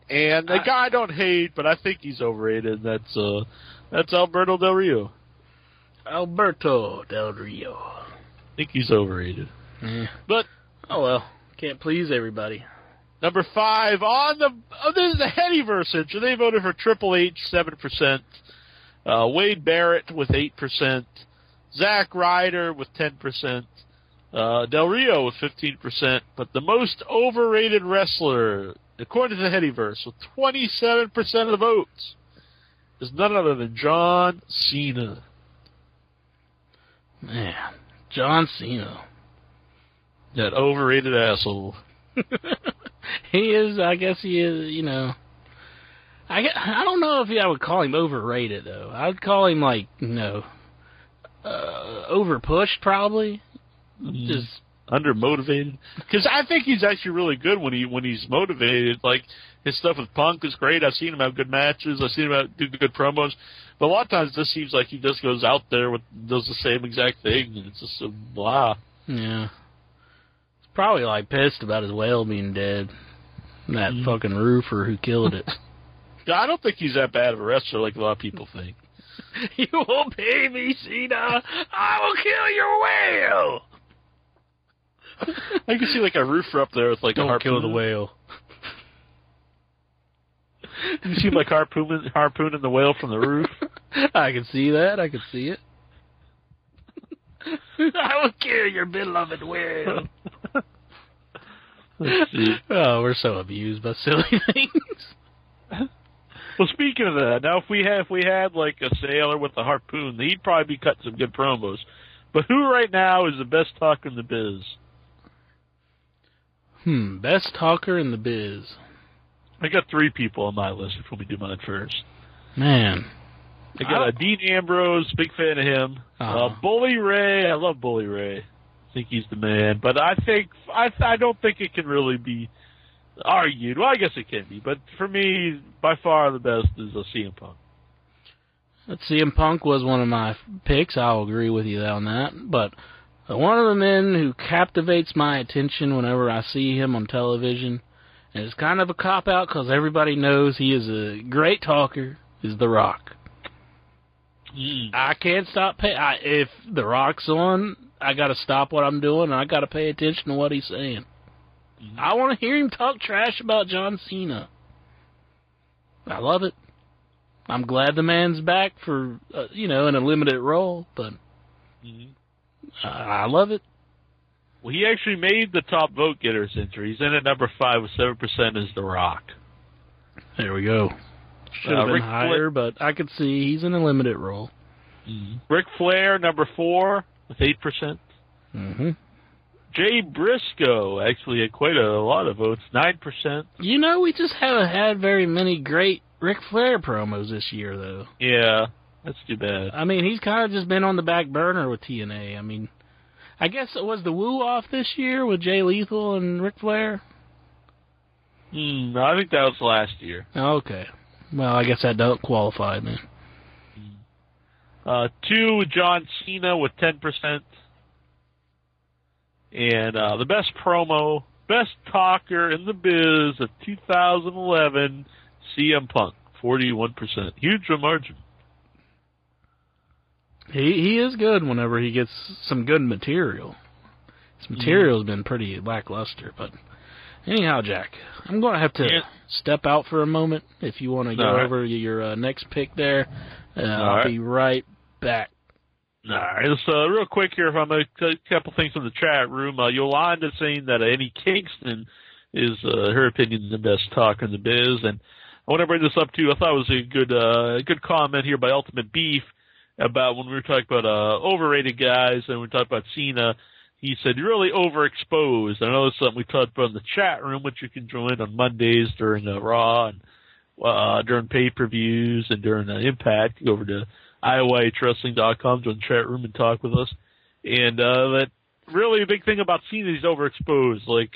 [SPEAKER 2] And the guy I don't hate, but I think he's overrated. That's Alberto Del Rio.
[SPEAKER 3] Alberto Del Rio.
[SPEAKER 2] I think he's overrated.
[SPEAKER 3] Yeah.
[SPEAKER 2] But
[SPEAKER 3] oh well, can't please everybody.
[SPEAKER 2] Number 5 on this is the Headyverse entry. They voted for Triple H, 7%. Wade Barrett with 8%. Zack Ryder with 10%. Del Rio with 15%. But the most overrated wrestler, according to the Headyverse, with 27% of the votes, is none other than John Cena.
[SPEAKER 3] Man, John Cena.
[SPEAKER 2] That overrated asshole.
[SPEAKER 3] He is, I guess he is, you know. I don't know if I would call him overrated, though. I would call him, like, you know, overpushed, probably. Just
[SPEAKER 2] undermotivated. Because I think he's actually really good when he's motivated. Like, his stuff with Punk is great. I've seen him have good matches. I've seen him do good promos. But a lot of times it just seems like he just goes out there does the same exact thing, and it's just so blah.
[SPEAKER 3] Yeah. He's probably, like, pissed about his whale being dead. That fucking roofer who killed it.
[SPEAKER 2] I don't think he's that bad of a wrestler like a lot of people think.
[SPEAKER 3] You won't pay me, Cena. I will kill your whale.
[SPEAKER 2] I can see like a roofer up there with like a harpoon.
[SPEAKER 3] Kill the whale.
[SPEAKER 2] You see like harpooning the whale from the roof.
[SPEAKER 3] I can see that. I can see it. I will kill your beloved whale.
[SPEAKER 2] Let's see.
[SPEAKER 3] Oh, we're so abused by silly things.
[SPEAKER 2] Well, speaking of that, now if we had like a sailor with a harpoon, he'd probably be cutting some good promos. But who right now is the best talker in the biz?
[SPEAKER 3] Best talker in the biz.
[SPEAKER 2] I got 3 people on my list before we do mine first.
[SPEAKER 3] Man.
[SPEAKER 2] I got Dean Ambrose, big fan of him. Bully Ray, I love Bully Ray. I think he's the man. But I don't think it can really be argued. Well, I guess it can be. But for me, by far the best is CM Punk.
[SPEAKER 3] CM Punk was one of my picks. I'll agree with you on that. But one of the men who captivates my attention whenever I see him on television, and it's kind of a cop-out because everybody knows he is a great talker, is The Rock. I can't stop if The Rock's on, I got to stop what I'm doing, and I got to pay attention to what he's saying. I want to hear him talk trash about John Cena. I love it. I'm glad the man's back for, in a limited role, but I love it.
[SPEAKER 2] Well, he actually made the top vote getters entry. He's in at number 5 with 7% as The Rock.
[SPEAKER 3] There we go. Should have been higher, but I could see he's in a limited role.
[SPEAKER 2] Ric Flair, number 4 with 8%. Jay Briscoe actually had quite a lot of votes, 9%.
[SPEAKER 3] We just haven't had very many great Ric Flair promos this year, though.
[SPEAKER 2] Yeah, that's too bad.
[SPEAKER 3] I mean, he's kind of just been on the back burner with TNA. I mean, I guess it was the Woo off this year with Jay Lethal and Ric Flair?
[SPEAKER 2] No, I think that was last year.
[SPEAKER 3] Okay. Well, I guess that don't qualify then.
[SPEAKER 2] 2, John Cena with 10%. And the best promo, best talker in the biz of 2011, CM Punk, 41%. Huge margin.
[SPEAKER 3] He is good whenever he gets some good material. His material's been pretty lackluster, but anyhow, Jack, I'm going to have to step out for a moment if you want to go over your next pick there. I'll be right back.
[SPEAKER 2] All right, just real quick here, from a couple things from the chat room. Yolanda saying that Eddie Kingston is, her opinion, the best talker in the biz. And I want to bring this up, too. I thought it was a good comment here by Ultimate Beef about when we were talking about overrated guys and we talked about Cena. He said, you're really overexposed. I know that's something we talked about in the chat room, which you can join on Mondays during Raw and during pay-per-views and during Impact. Go over to IOIHWrestling.com, join the chat room and talk with us. And that really a big thing about Cena, he's overexposed. Like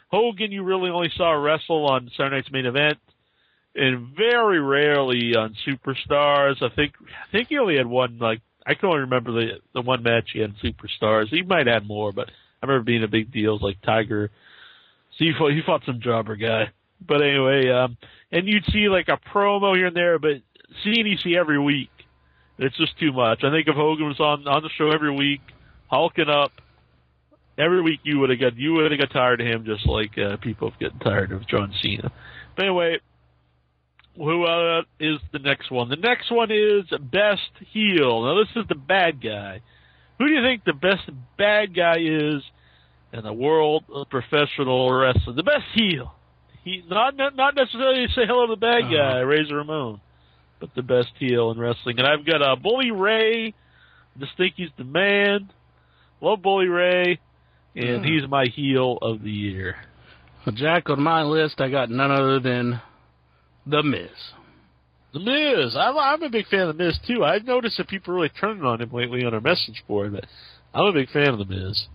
[SPEAKER 2] Hogan, you really only saw wrestle on Saturday Night's Main Event, and very rarely on Superstars. I think he only had one. Like I can only remember the one match he had in Superstars. He might have had more, but I remember being a big deal. Like Tiger, so he fought some jobber guy. But anyway, and you'd see like a promo here and there, but Cena you see every week. It's just too much. I think if Hogan was on the show every week, hulking up, every week you would have got tired of him, just like people have gotten tired of John Cena. But anyway, who is the next one? The next one is best heel. Now this is the bad guy. Who do you think the best bad guy is in the world of professional wrestling? The best heel. Not necessarily say hello to the bad guy, Razor Ramon, but the best heel in wrestling. And I've got Bully Ray. I just think he's the man. Love Bully Ray, and he's my heel of the year.
[SPEAKER 3] Well, Jack, on my list, I got none other than The Miz.
[SPEAKER 2] The Miz. I'm a big fan of The Miz, too. I've noticed that people are really turning on him lately on our message board, but I'm a big fan of The Miz.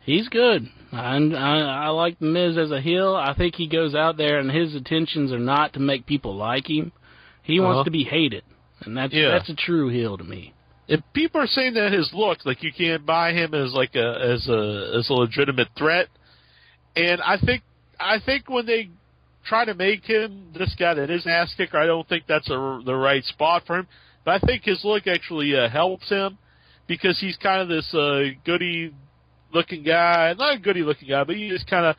[SPEAKER 3] He's good. I like The Miz as a heel. I think he goes out there, and his intentions are not to make people like him. He wants to be hated, and that's a true heel to me.
[SPEAKER 2] If people are saying that his look, like you can't buy him as like as a legitimate threat, and I think when they try to make him this guy that is an ass kicker, I don't think that's the right spot for him. But I think his look actually helps him because he's kind of this goody-looking guy, not a goody-looking guy, but he's kind of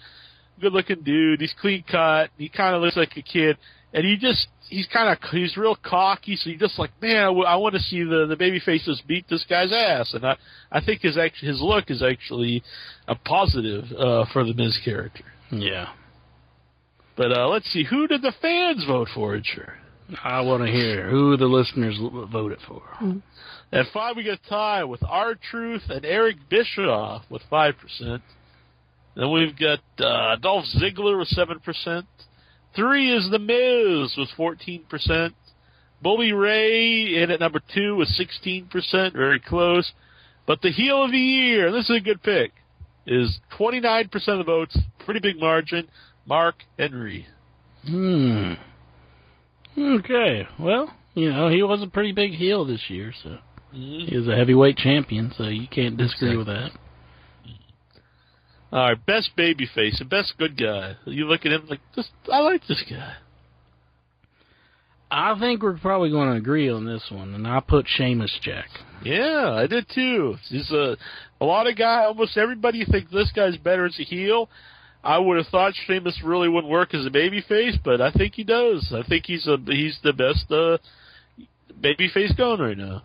[SPEAKER 2] good-looking dude. He's clean cut. He kind of looks like a kid, and he's real cocky. So you're just like, man, I want to see the baby faces beat this guy's ass. And I think his look is actually a positive for the Miz character.
[SPEAKER 3] Yeah.
[SPEAKER 2] But let's see, who did the fans vote for, Sure?
[SPEAKER 3] I want to hear who the listeners voted for.
[SPEAKER 2] At 5, we got a tie with R-Truth and Eric Bischoff with 5%. Then we've got Dolph Ziggler with 7%. 3 is The Miz with 14%. Bully Ray in at number 2 with 16%, very close. But the heel of the year, and this is a good pick, is 29% of the votes, pretty big margin, Mark Henry.
[SPEAKER 3] Okay, well, You know, he was a pretty big heel this year, so he was a heavyweight champion, so you can't disagree with that.
[SPEAKER 2] All right, best babyface, the best good guy. You look at him like, I like this guy.
[SPEAKER 3] I think we're probably going to agree on this one, and I put Sheamus Jack.
[SPEAKER 2] Yeah, I did too. He's a lot of guys, almost everybody thinks this guy's better as a heel. I would have thought Sheamus really wouldn't work as a babyface, but I think he does. I think he's the best babyface going right now.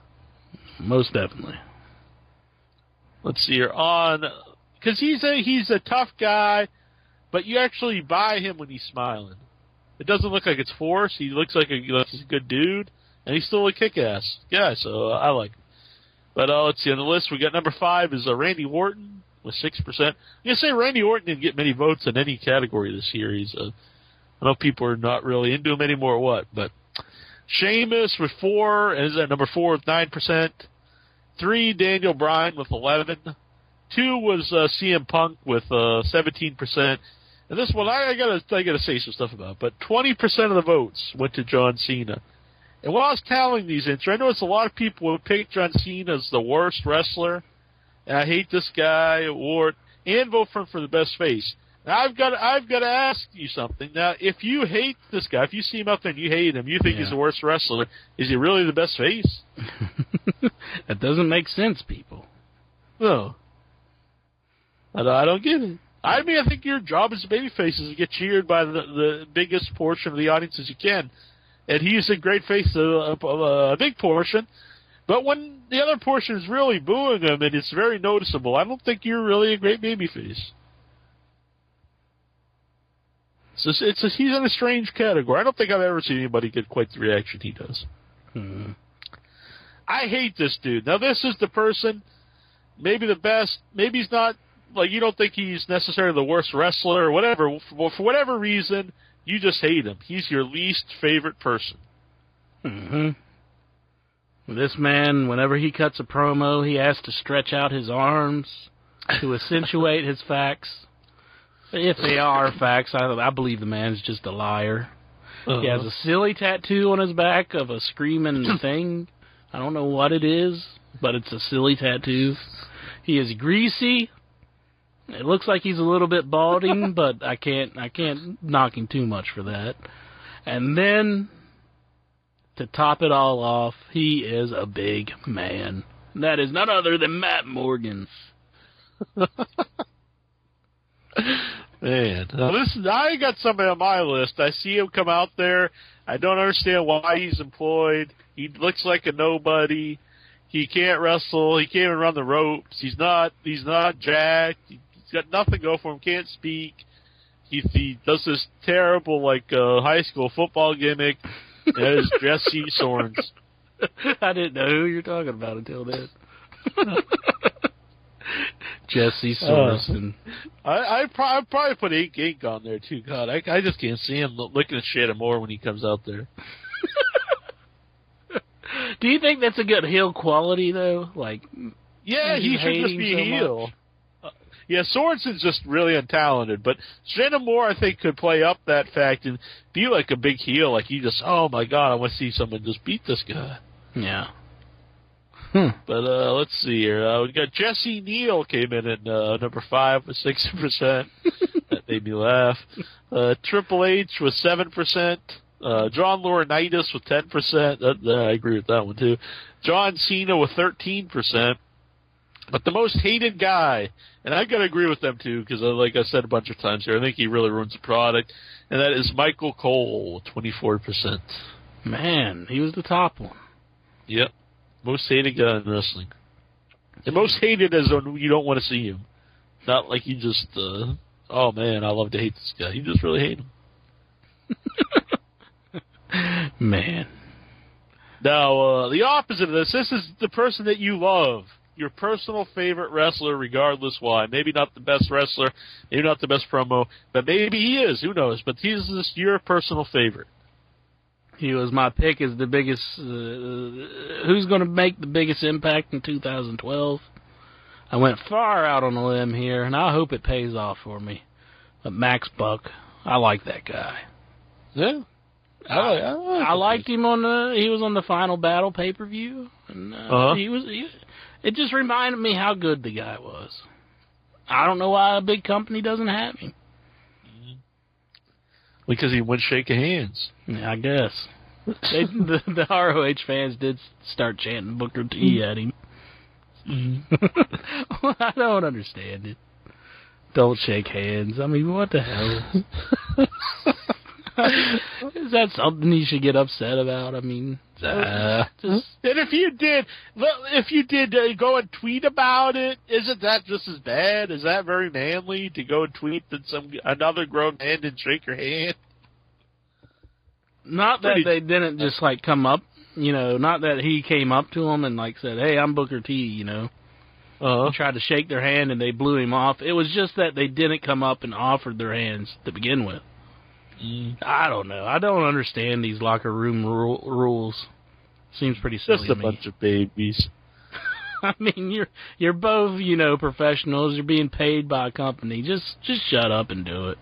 [SPEAKER 3] Most definitely.
[SPEAKER 2] Let's see here because he's a tough guy, but you actually buy him when he's smiling. It doesn't look like it's forced. He looks like he's a good dude, and he's still a kick-ass guy, so I like him. But let's see, on the list, we got number 5 is Randy Orton with 6%. I'm going to say Randy Orton didn't get many votes in any category this year. I know people are not really into him anymore or what, but Sheamus with 4, is at number 4 with 9%. 3, Daniel Bryan with 11. 2 was CM Punk with 17%. And this one, I gotta say some stuff about, but 20% of the votes went to John Cena. And while I was tallying these entries, I noticed a lot of people would pick John Cena as the worst wrestler, and I hate this guy, and vote for him for the best face. Now, I've got to ask you something. Now, if you hate this guy, if you see him out there and you hate him, you think he's the worst wrestler, is he really the best face?
[SPEAKER 3] That doesn't make sense, people.
[SPEAKER 2] No. I don't get it. I mean, I think your job as a babyface is to get cheered by the biggest portion of the audience as you can. And he's a great face of a big portion. But when the other portion is really booing him and it's very noticeable, I don't think you're really a great babyface. He's in a strange category. I don't think I've ever seen anybody get quite the reaction he does. I hate this dude. Now, this is the person, maybe the best, maybe he's not, like, you don't think he's necessarily the worst wrestler or whatever. For whatever reason, you just hate him. He's your least favorite person.
[SPEAKER 3] This man, whenever he cuts a promo, he has to stretch out his arms to accentuate his facts. If they are facts, I believe the man's just a liar. He has a silly tattoo on his back of a screaming thing. I don't know what it is, but it's a silly tattoo. He is greasy. It looks like he's a little bit balding, but I can't knock him too much for that. And then, to top it all off, he is a big man. That is none other than Matt Morgan.
[SPEAKER 2] Man, now listen, I got somebody on my list. I see him come out there. I don't understand why he's employed. He looks like a nobody. He can't wrestle. He can't even run the ropes. He's not jacked. He's got nothing go for him. Can't speak. He does this terrible high school football gimmick. That is Jesse Sorens.
[SPEAKER 3] I didn't know who you're talking about until then. Jesse Sorensen.
[SPEAKER 2] I'd probably put Ink on there too. God, I just can't see him looking at shit more when he comes out there.
[SPEAKER 3] Do you think that's a good heel quality though?
[SPEAKER 2] Yeah, he should just be a heel. Yeah, Sorensen's just really untalented, but Shannon Moore, I think, could play up that fact and be like a big heel. Like, he just, oh my God, I want to see someone just beat this guy.
[SPEAKER 3] Yeah.
[SPEAKER 2] But let's see here. We got Jesse Neal came in at number 5 with 60%. That made me laugh. Triple H with 7%. John Laurinaitis with 10%. I agree with that one, too. John Cena with 13%. But the most hated guy, and I've got to agree with them, too, because like I said a bunch of times here, I think he really ruins the product, and that is Michael Cole, 24%.
[SPEAKER 3] Man, he was the top one.
[SPEAKER 2] Yep. Most hated guy in wrestling. And most hated as when you don't want to see him. Not like you just, oh man, I love to hate this guy. You just really hate him.
[SPEAKER 3] Man.
[SPEAKER 2] Now, the opposite of this is the person that you love. Your personal favorite wrestler, regardless why. Maybe not the best wrestler, maybe not the best promo, but maybe he is. Who knows? But he's just your personal favorite.
[SPEAKER 3] He was my pick as the biggest. Who's going to make the biggest impact in 2012? I went far out on a limb here, and I hope it pays off for me. But Max Buck, I like that guy.
[SPEAKER 2] Yeah.
[SPEAKER 3] I liked him he was on the Final Battle pay-per-view, and it just reminded me how good the guy was. I don't know why a big company doesn't have him.
[SPEAKER 2] Because he wouldn't shake hands.
[SPEAKER 3] Yeah, I guess. The ROH fans did start chanting Booker T at him. I don't understand it. Don't shake hands. I mean, what the hell? Is that something you should get upset about? I mean,
[SPEAKER 2] and if you did go and tweet about it, isn't that just as bad? Is that very manly to go and tweet that another grown man didn't shake your hand?
[SPEAKER 3] Not that they didn't just like come up, not that he came up to him and like said, "Hey, I'm Booker T," tried to shake their hand and they blew him off. It was just that they didn't come up and offered their hands to begin with. I don't know. I don't understand these locker room rules. Seems pretty silly
[SPEAKER 2] Just
[SPEAKER 3] to
[SPEAKER 2] a
[SPEAKER 3] me.
[SPEAKER 2] bunch of babies.
[SPEAKER 3] I mean, you're both, professionals. You're being paid by a company. Just shut up and do it.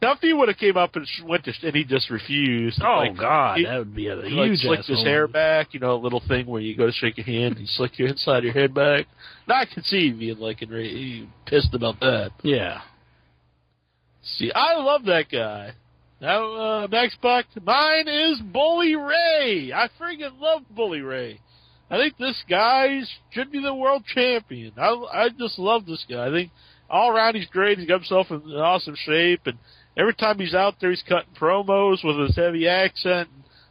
[SPEAKER 2] Now, if he would have came up and went to, and he just refused.
[SPEAKER 3] Oh, God, that would be a huge
[SPEAKER 2] slicked his hair back, a little thing where you go to shake your hand and you slick your inside of your head back. Now I can see you being pissed about that.
[SPEAKER 3] Yeah.
[SPEAKER 2] See, I love that guy. Now, next buck, mine is Bully Ray. I freaking love Bully Ray. I think this guy should be the world champion. I just love this guy. I think all around he's great. He's got himself in awesome shape, and every time he's out there, he's cutting promos with his heavy accent.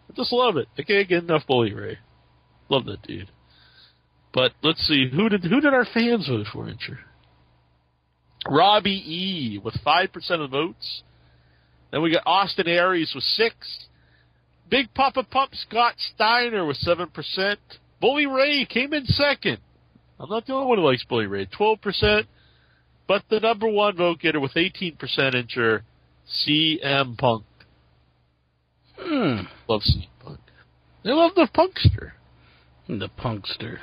[SPEAKER 2] I just love it. I can't get enough Bully Ray. Love that dude. But let's see, who did our fans vote for, Incher? Robbie E. with 5% of the votes. Then we got Austin Aries with 6%. Big Papa Pump Scott Steiner with 7%. Bully Ray came in second. I'm not the only one who likes Bully Ray. 12%. But the number one vote getter with 18%, Incher, CM Punk. Love CM Punk. They love the Punkster.
[SPEAKER 3] The Punkster.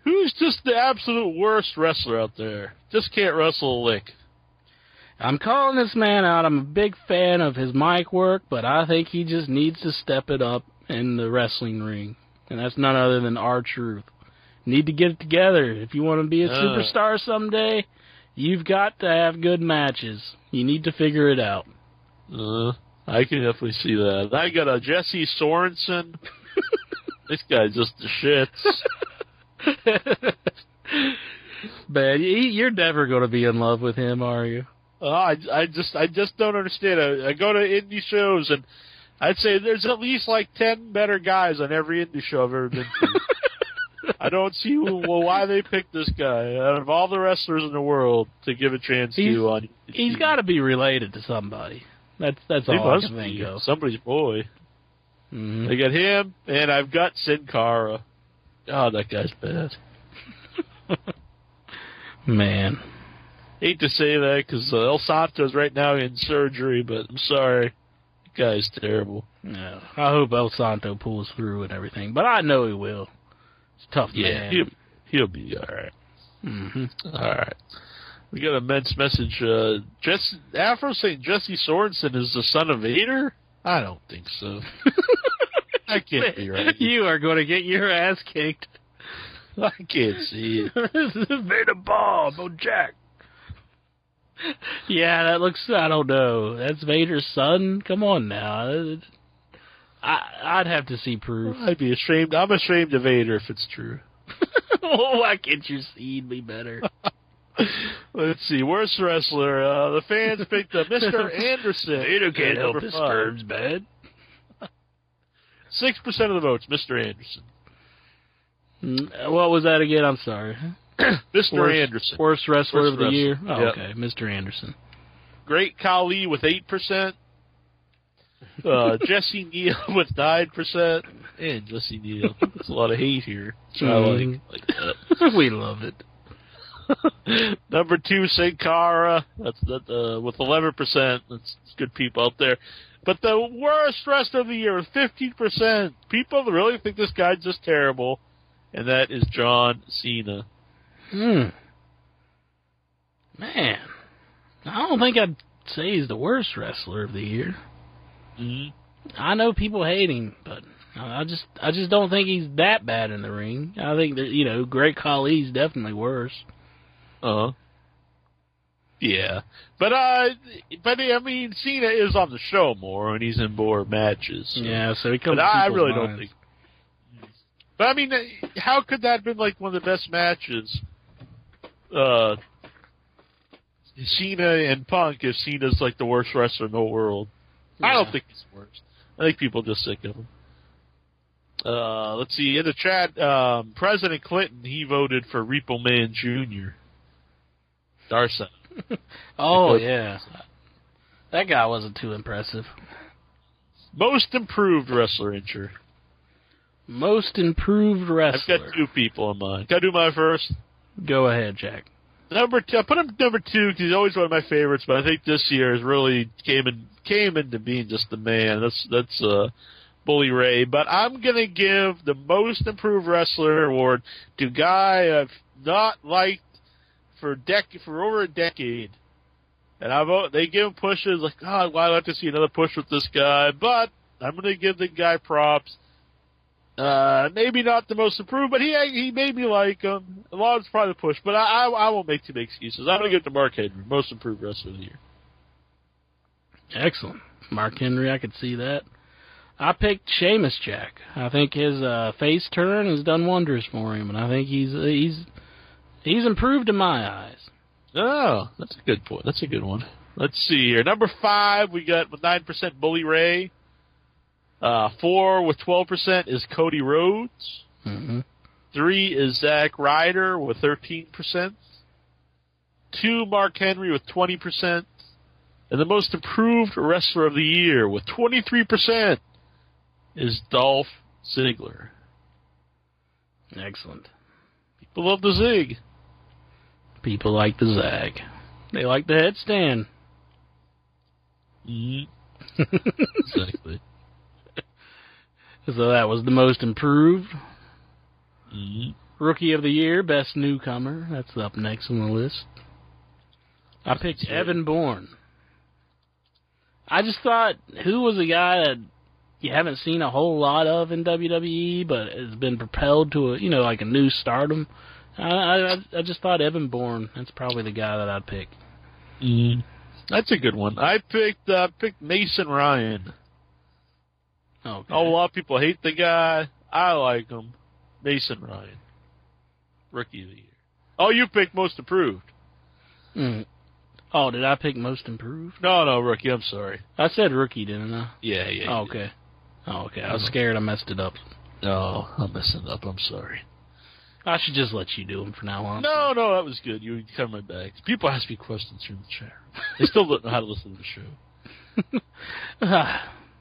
[SPEAKER 2] Who's just the absolute worst wrestler out there? Just can't wrestle a lick.
[SPEAKER 3] I'm calling this man out. I'm a big fan of his mic work, but I think he just needs to step it up in the wrestling ring. And that's none other than R-Truth. Need to get it together. If you want to be a superstar someday, you've got to have good matches. You need to figure it out.
[SPEAKER 2] I can definitely see that. I got a Jesse Sorensen. This guy's just the shits.
[SPEAKER 3] Man, you're never going to be in love with him, are you?
[SPEAKER 2] I just don't understand. I go to indie shows, and I'd say there's at least like 10 better guys on every indie show I've ever been to. I don't see why they picked this guy out of all the wrestlers in the world to give a chance to.
[SPEAKER 3] He's got to be related to somebody. That's all I can think of.
[SPEAKER 2] Somebody's boy. Mm-hmm. They got him, and I've got Sin Cara. Oh, that guy's bad.
[SPEAKER 3] Man.
[SPEAKER 2] Hate to say that because El Santo's right now in surgery, but I'm sorry. That guy's terrible.
[SPEAKER 3] No, I hope El Santo pulls through and everything, but I know he will. It's a tough man.
[SPEAKER 2] He'll be all right.
[SPEAKER 3] Mm-hmm.
[SPEAKER 2] All right. We got a men's message. Afro saying Jesse Sorensen is the son of Vader? I don't think so. I can't be right.
[SPEAKER 3] You are going to get your ass kicked.
[SPEAKER 2] I can't see it.
[SPEAKER 3] This is Vader Bob, Jack. Yeah, that looks, I don't know. That's Vader's son? Come on now. I'd have to see proof.
[SPEAKER 2] I'd be ashamed. I'm ashamed of Vader if it's true.
[SPEAKER 3] Why can't you see me better?
[SPEAKER 2] Let's see. Worst wrestler. The fans picked Mr. Anderson.
[SPEAKER 3] Vader can't help his sperm's bad.
[SPEAKER 2] 6% of the votes, Mr. Anderson.
[SPEAKER 3] What was that again? I'm sorry.
[SPEAKER 2] Mr. Anderson.
[SPEAKER 3] Worst wrestler of the year? Oh, yep. Okay, Mr. Anderson.
[SPEAKER 2] Great Khali with 8%. Jesse Neal with 9%. And Jesse Neal. There's a lot of hate here. So I like that.
[SPEAKER 3] We love it.
[SPEAKER 2] Number 2, Sin Cara. That's with 11%. That's good people out there. But the worst wrestler of the year with 15%. People really think this guy's just terrible. And that is John Cena.
[SPEAKER 3] Man. I don't think I'd say he's the worst wrestler of the year. I know people hate him, but I just don't think he's that bad in the ring. I think that Great Khali's definitely worse.
[SPEAKER 2] Yeah, but I mean, Cena is on the show more, and he's in more matches. So.
[SPEAKER 3] Yeah, so he comes.
[SPEAKER 2] But I really don't think. But I mean, how could that have been like one of the best matches? Cena and Punk, if Cena's like the worst wrestler in the world. Yeah. I don't think he's the worst. I think people are just sick of him. Let's see, in the chat, President Clinton, he voted for Repo Man Jr. Darson.
[SPEAKER 3] Oh, yeah. That guy wasn't too impressive.
[SPEAKER 2] Most improved wrestler, Incher.
[SPEAKER 3] Most improved wrestler.
[SPEAKER 2] I've got two people in mind. Can I do my first?
[SPEAKER 3] Go ahead, Jack.
[SPEAKER 2] Number two, I put him number 2 because he's always one of my favorites, but I think this year has really came into being just the man. That's Bully Ray. But I'm gonna give the most improved wrestler award to a guy I've not liked for over a decade, and they give him pushes like, God, why do I have to see another push with this guy? But I'm gonna give the guy props. Maybe not the most improved, but he made me like him. A lot of it's probably the push, but I won't make too many excuses. I'm going to give it to Mark Henry, most improved wrestler of the year.
[SPEAKER 3] Excellent. Mark Henry, I could see that. I picked Sheamus, Jack. I think his face turn has done wonders for him, and I think he's improved in my eyes.
[SPEAKER 2] Oh, that's a good point. That's a good one. Let's see here. Number 5, we got with 9% Bully Ray. 4 with 12% is Cody Rhodes. 3 is Zack Ryder with 13%. 2, Mark Henry with 20%. And the most improved wrestler of the year with 23% is Dolph Ziggler.
[SPEAKER 3] Excellent.
[SPEAKER 2] People love the Zig.
[SPEAKER 3] People like the Zag. They like the headstand.
[SPEAKER 2] Exactly.
[SPEAKER 3] So that was the most improved. Rookie of the year, best newcomer. That's up next on the list. I picked Evan Bourne. I just thought, who was a guy that you haven't seen a whole lot of in WWE, but has been propelled to like a new stardom? I just thought Evan Bourne. That's probably the guy that I'd pick.
[SPEAKER 2] That's a good one. I picked Mason Ryan.
[SPEAKER 3] Okay.
[SPEAKER 2] Oh, a lot of people hate the guy. I like him. Mason Ryan. Rookie of the year. Oh, you picked most improved.
[SPEAKER 3] Oh, did I pick most improved?
[SPEAKER 2] No, rookie. I'm sorry.
[SPEAKER 3] I said rookie, didn't I?
[SPEAKER 2] Yeah.
[SPEAKER 3] Oh, okay. I was scared I messed it up.
[SPEAKER 2] No, I'm messing it up. I'm sorry.
[SPEAKER 3] I should just let you do them from now on.
[SPEAKER 2] No, that was good. You covered my back. People ask me questions through the chat. They still don't know how to listen to the show.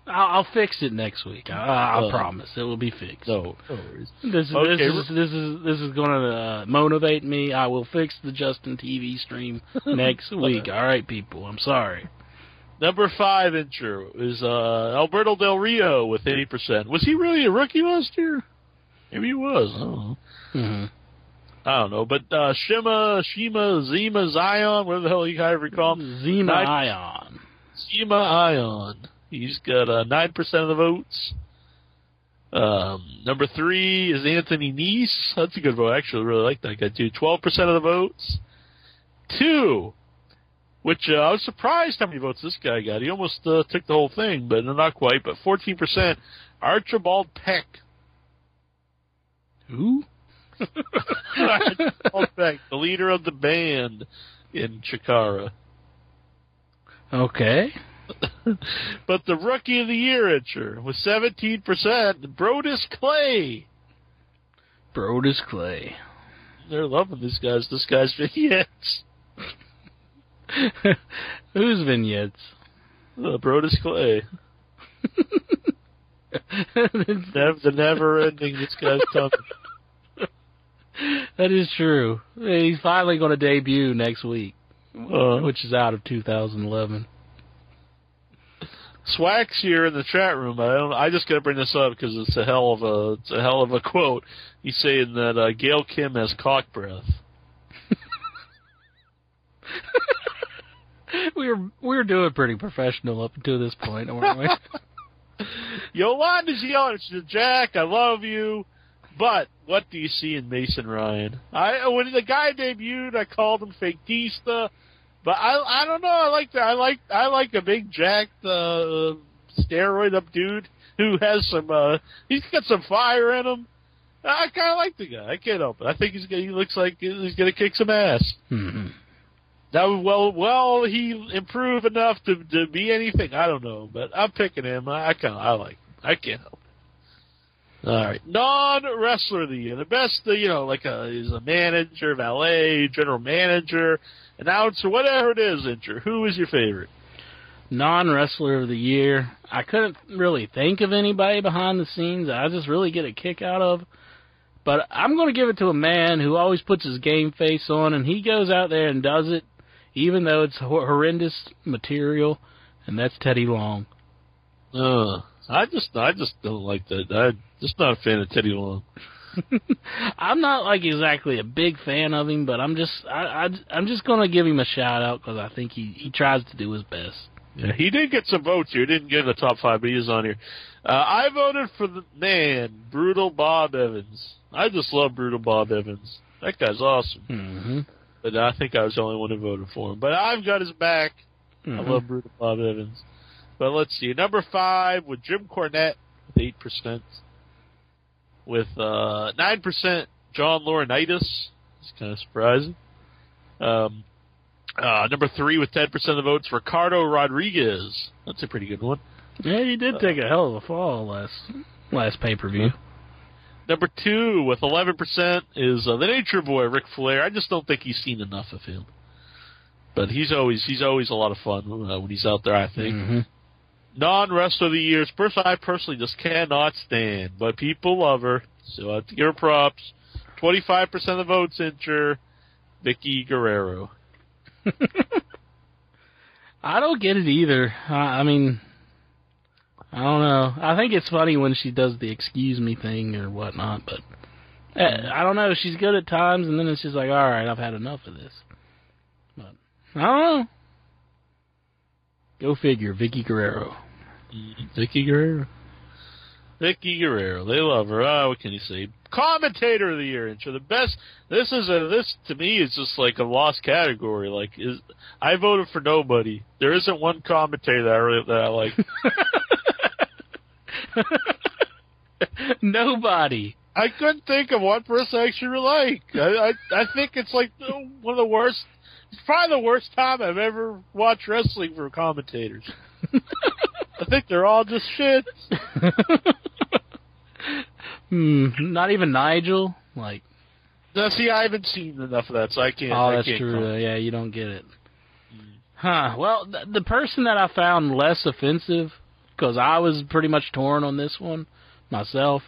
[SPEAKER 3] I'll fix it next week. I promise it will be fixed.
[SPEAKER 2] No worries.
[SPEAKER 3] This is going to motivate me. I will fix the Justin TV stream next week. All right, people. I'm sorry.
[SPEAKER 2] Number 5 Incher is Alberto Del Rio with 80%. Was he really a rookie last year? Maybe he was. I don't know. I don't know. But Zima, Zion, whatever the hell you guys recall him.
[SPEAKER 3] Zima Ion.
[SPEAKER 2] He's got 9% of the votes. Number 3 is Anthony Nese. That's a good vote. I actually really like that guy, too. 12% of the votes. 2, which I was surprised how many votes this guy got. He almost took the whole thing, but not quite. But 14%, Archibald Peck.
[SPEAKER 3] Who?
[SPEAKER 2] Archibald Peck, the leader of the band in Chikara.
[SPEAKER 3] Okay.
[SPEAKER 2] But the Rookie of the Year Incher with 17%, Brodus Clay.
[SPEAKER 3] Brodus Clay.
[SPEAKER 2] They're loving this guy's vignettes.
[SPEAKER 3] Whose vignettes?
[SPEAKER 2] Brodus Clay. The never-ending this guy's tongue.
[SPEAKER 3] That is true. He's finally going to debut next week, which is out of 2011.
[SPEAKER 2] Swack's here in the chat room. I just got to bring this up because it's a hell of a quote. He's saying that Gail Kim has cock breath.
[SPEAKER 3] We were doing pretty professional up until this point, weren't we?
[SPEAKER 2] Yolanda's yelling, she said, Jack, I love you, but what do you see in Mason Ryan? When the guy debuted, I called him Faketista, but I don't know. I like that. I like a big jacked steroid up dude who has some. He's got some fire in him. I kind of like the guy. I can't help it. I think he looks like he's going to kick some ass.
[SPEAKER 3] Mm-hmm.
[SPEAKER 2] Now, well, he improved enough to be anything. I don't know, but I'm picking him. I like him. I can't help it. All right, non-wrestler of the year, the best, like is a manager, valet, general manager, announcer, whatever it is. Who is your favorite?
[SPEAKER 3] Non-wrestler of the year. I couldn't really think of anybody behind the scenes I just really get a kick out of. But I'm going to give it to a man who always puts his game face on, and he goes out there and does it, even though it's horrendous material, and that's Teddy Long.
[SPEAKER 2] I just don't like that. I'm just not a fan of Teddy Long.
[SPEAKER 3] I'm not like exactly a big fan of him, but I'm just going to give him a shout out because I think he tries to do his best.
[SPEAKER 2] Yeah, he did get some votes here. Didn't get in the top 5, but he is on here. I voted for the man, Brutal Bob Evans. I just love Brutal Bob Evans. That guy's awesome.
[SPEAKER 3] Mm-hmm.
[SPEAKER 2] But I think I was the only one who voted for him. But I've got his back.
[SPEAKER 3] Mm-hmm.
[SPEAKER 2] I love Brutal Bob Evans. But let's see. Number 5 with Jim Cornette with 8%. With 9%, John Laurinaitis. It's kind of surprising. Number 3 with 10% of the votes, Ricardo Rodriguez. That's a pretty good one.
[SPEAKER 3] Yeah, he did take a hell of a fall last pay-per-view.
[SPEAKER 2] Number 2 with 11% is the Nature Boy, Ric Flair. I just don't think he's seen enough of him. But he's always a lot of fun when he's out there, I think.
[SPEAKER 3] Mm-hmm.
[SPEAKER 2] Non-wrestler of the year, person I personally just cannot stand, but people love her, so I have to give her props. 25% of the votes enter Vicky Guerrero.
[SPEAKER 3] I don't get it either. I mean, I don't know. I think it's funny when she does the excuse me thing or whatnot, but I don't know. She's good at times, and then it's just like, all right, I've had enough of this. But I don't know. Go figure, Vicky Guerrero.
[SPEAKER 2] Vicky Guerrero. Vicky Guerrero. They love her. What can you say? Commentator of the year, Incher. The best. This to me is just like a lost category. I voted for nobody. There isn't one commentator that I like.
[SPEAKER 3] Nobody.
[SPEAKER 2] I couldn't think of one person I actually like. I think it's like one of the worst. It's probably the worst time I've ever watched wrestling for commentators. I think they're all just shit.
[SPEAKER 3] Not even Nigel?
[SPEAKER 2] See, I haven't seen enough of that, so I can't.
[SPEAKER 3] Oh, that's true. Yeah, you don't get it. Huh. Well, the person that I found less offensive, because I was pretty much torn on this one myself,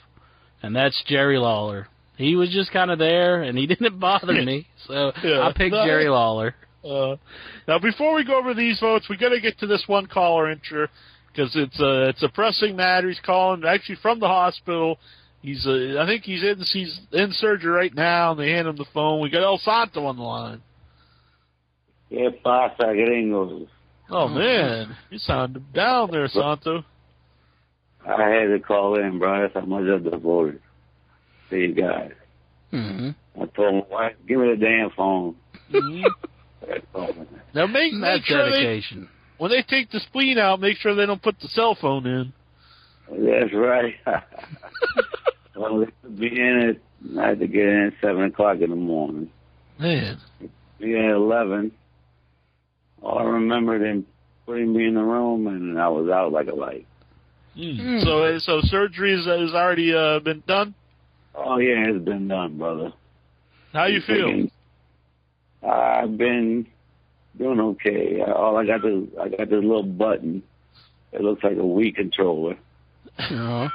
[SPEAKER 3] and that's Jerry Lawler. He was just kind of there, and he didn't bother me, so I picked Jerry Lawler.
[SPEAKER 2] Now, before we go over these votes, we got to get to this one caller intro, because it's a pressing matter. He's calling actually from the hospital. I think he's in surgery right now, and they hand him the phone. We got El Santo on the line.
[SPEAKER 8] ¿Qué pasa, gringos?
[SPEAKER 2] Oh man, you sound down there, Santo.
[SPEAKER 8] I had to call in, bro. That's how much I devoted to you guys.
[SPEAKER 3] Mm-hmm.
[SPEAKER 8] I told my wife, give me the damn phone.
[SPEAKER 2] Mm-hmm. Now make sure
[SPEAKER 3] dedication.
[SPEAKER 2] When they take the spleen out, make sure they don't put the cell phone in.
[SPEAKER 8] That's right. Well, they could be in it. I had to get in at 7 o'clock in the morning.
[SPEAKER 2] Man.
[SPEAKER 8] Be at 11. All I remember them putting me in the room, and I was out like a light.
[SPEAKER 2] So surgery has already been done?
[SPEAKER 8] Oh, yeah, it's been done, brother.
[SPEAKER 2] How you feel?
[SPEAKER 8] I've been doing okay. I got this little button. It looks like a Wii controller.
[SPEAKER 3] Uh-huh.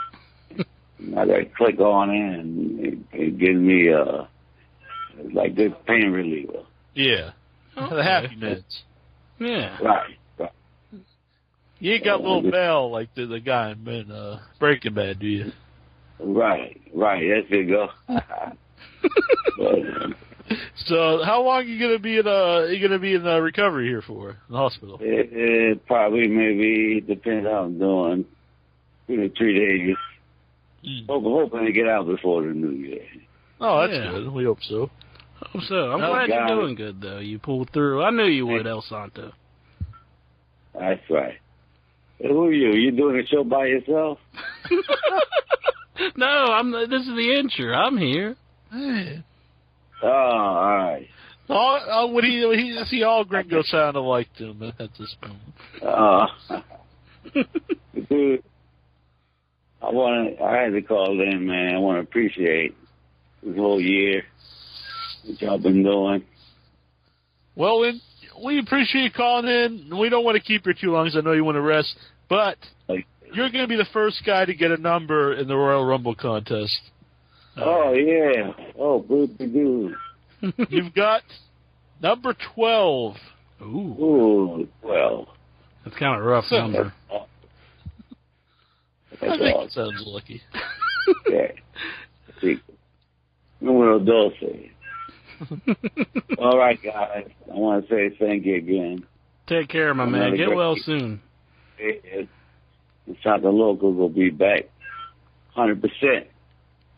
[SPEAKER 8] I got to click on it, and it gives me like this pain reliever.
[SPEAKER 2] Yeah. Okay. The happy meds.
[SPEAKER 3] Yeah.
[SPEAKER 8] Right.
[SPEAKER 2] You ain't got little Bell like the guy in Breaking Bad, do you?
[SPEAKER 8] Right. That's it go.
[SPEAKER 2] So, how long are you gonna be in recovery here for in the hospital?
[SPEAKER 8] It probably maybe depends how I'm doing. the 3 days. Hoping to get out before the New Year.
[SPEAKER 2] Oh, that's good. We hope so.
[SPEAKER 3] Hope so. I'm glad you're doing good, though. You pulled through. I knew you would, El Santo.
[SPEAKER 8] That's right. Hey, who are you? You doing a show by yourself?
[SPEAKER 3] No, this is the intro. I'm here.
[SPEAKER 2] Hey.
[SPEAKER 8] Oh, all right.
[SPEAKER 2] Would he see all Gringo sounded like to him at this moment?
[SPEAKER 8] Dude, I had to call in, man. I want to appreciate this whole year what y'all been doing.
[SPEAKER 2] Well, we appreciate you calling in. We don't want to keep you too long, because I know you want to rest. But you're going to be the first guy to get a number in the Royal Rumble contest.
[SPEAKER 8] Oh, yeah. Oh, good to do.
[SPEAKER 2] You've got number 12.
[SPEAKER 8] Ooh, 12.
[SPEAKER 3] That's kind of a rough number.
[SPEAKER 2] I think it sounds lucky.
[SPEAKER 8] Yeah. Numero 12. All right, guys. I want to say thank you again.
[SPEAKER 3] Take care, my man. Get well soon.
[SPEAKER 8] The Santo Loco will be back 100%.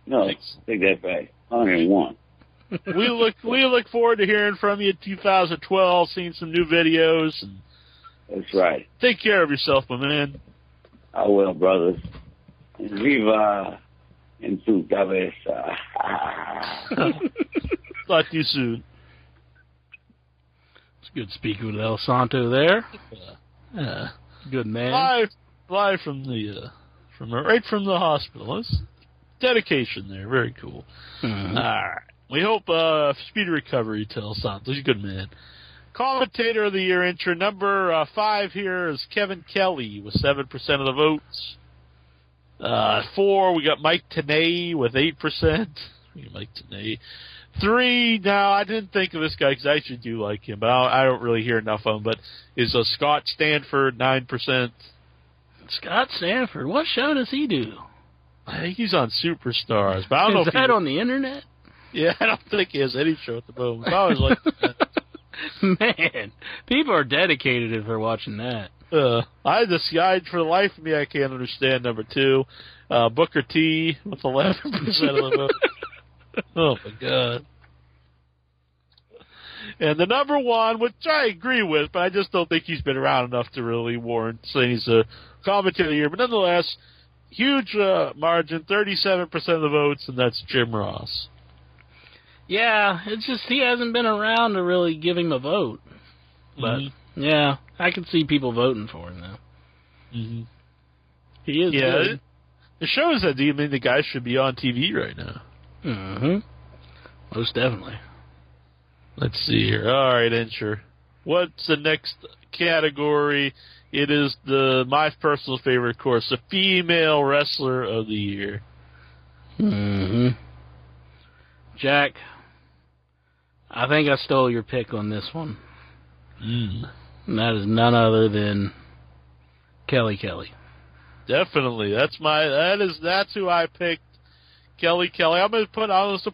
[SPEAKER 8] No, take that back. 101.
[SPEAKER 2] We look forward to hearing from you in 2012, seeing some new videos.
[SPEAKER 8] That's right.
[SPEAKER 2] Take care of yourself, my man.
[SPEAKER 8] I will, brothers. Viva en tu cabeza.
[SPEAKER 2] Talk to you soon.
[SPEAKER 3] It's good speaking with El Santo there. Good man.
[SPEAKER 2] Live from right from the hospital. It's dedication there. Very cool.
[SPEAKER 3] Mm-hmm.
[SPEAKER 2] All right. We hope speedy recovery to El Santo. He's a good man. Commentator of the Year intro. Number 5 here is Kevin Kelly with 7% of the votes. 4, we got Mike Tenay with 8%. Mike Tenay. 3, now I didn't think of this guy because I actually do like him, but I don't really hear enough of him, but is Scott Stanford, 9%.
[SPEAKER 3] Scott Stanford? What show does he do?
[SPEAKER 2] I think he's on Superstars, but I don't know if
[SPEAKER 3] that on the internet?
[SPEAKER 2] Yeah, I don't think he has any show at the moment. I always like that.
[SPEAKER 3] Man, people are dedicated if they're watching that.
[SPEAKER 2] I this guy, for the life of me, I can't understand number 2. Booker T with 11% of the vote. Oh, my God. And the number 1, which I agree with, but I just don't think he's been around enough to really warrant saying he's a commentator of the year. But nonetheless, huge margin, 37% of the votes, and that's Jim Ross.
[SPEAKER 3] Yeah, it's just he hasn't been around to really give him a vote. But, yeah, I can see people voting for him, though.
[SPEAKER 2] Mm-hmm.
[SPEAKER 3] He is good.
[SPEAKER 2] It shows that the guy should be on TV right now.
[SPEAKER 3] Mm-hmm. Most definitely.
[SPEAKER 2] Let's see here. All right, Ensure. What's the next category? It is my personal favorite, of course, the Female Wrestler of the Year.
[SPEAKER 3] Mm-hmm. Jack, I think I stole your pick on this one. And that is none other than Kelly Kelly.
[SPEAKER 2] Definitely. That's who I picked. Kelly Kelly. I'm gonna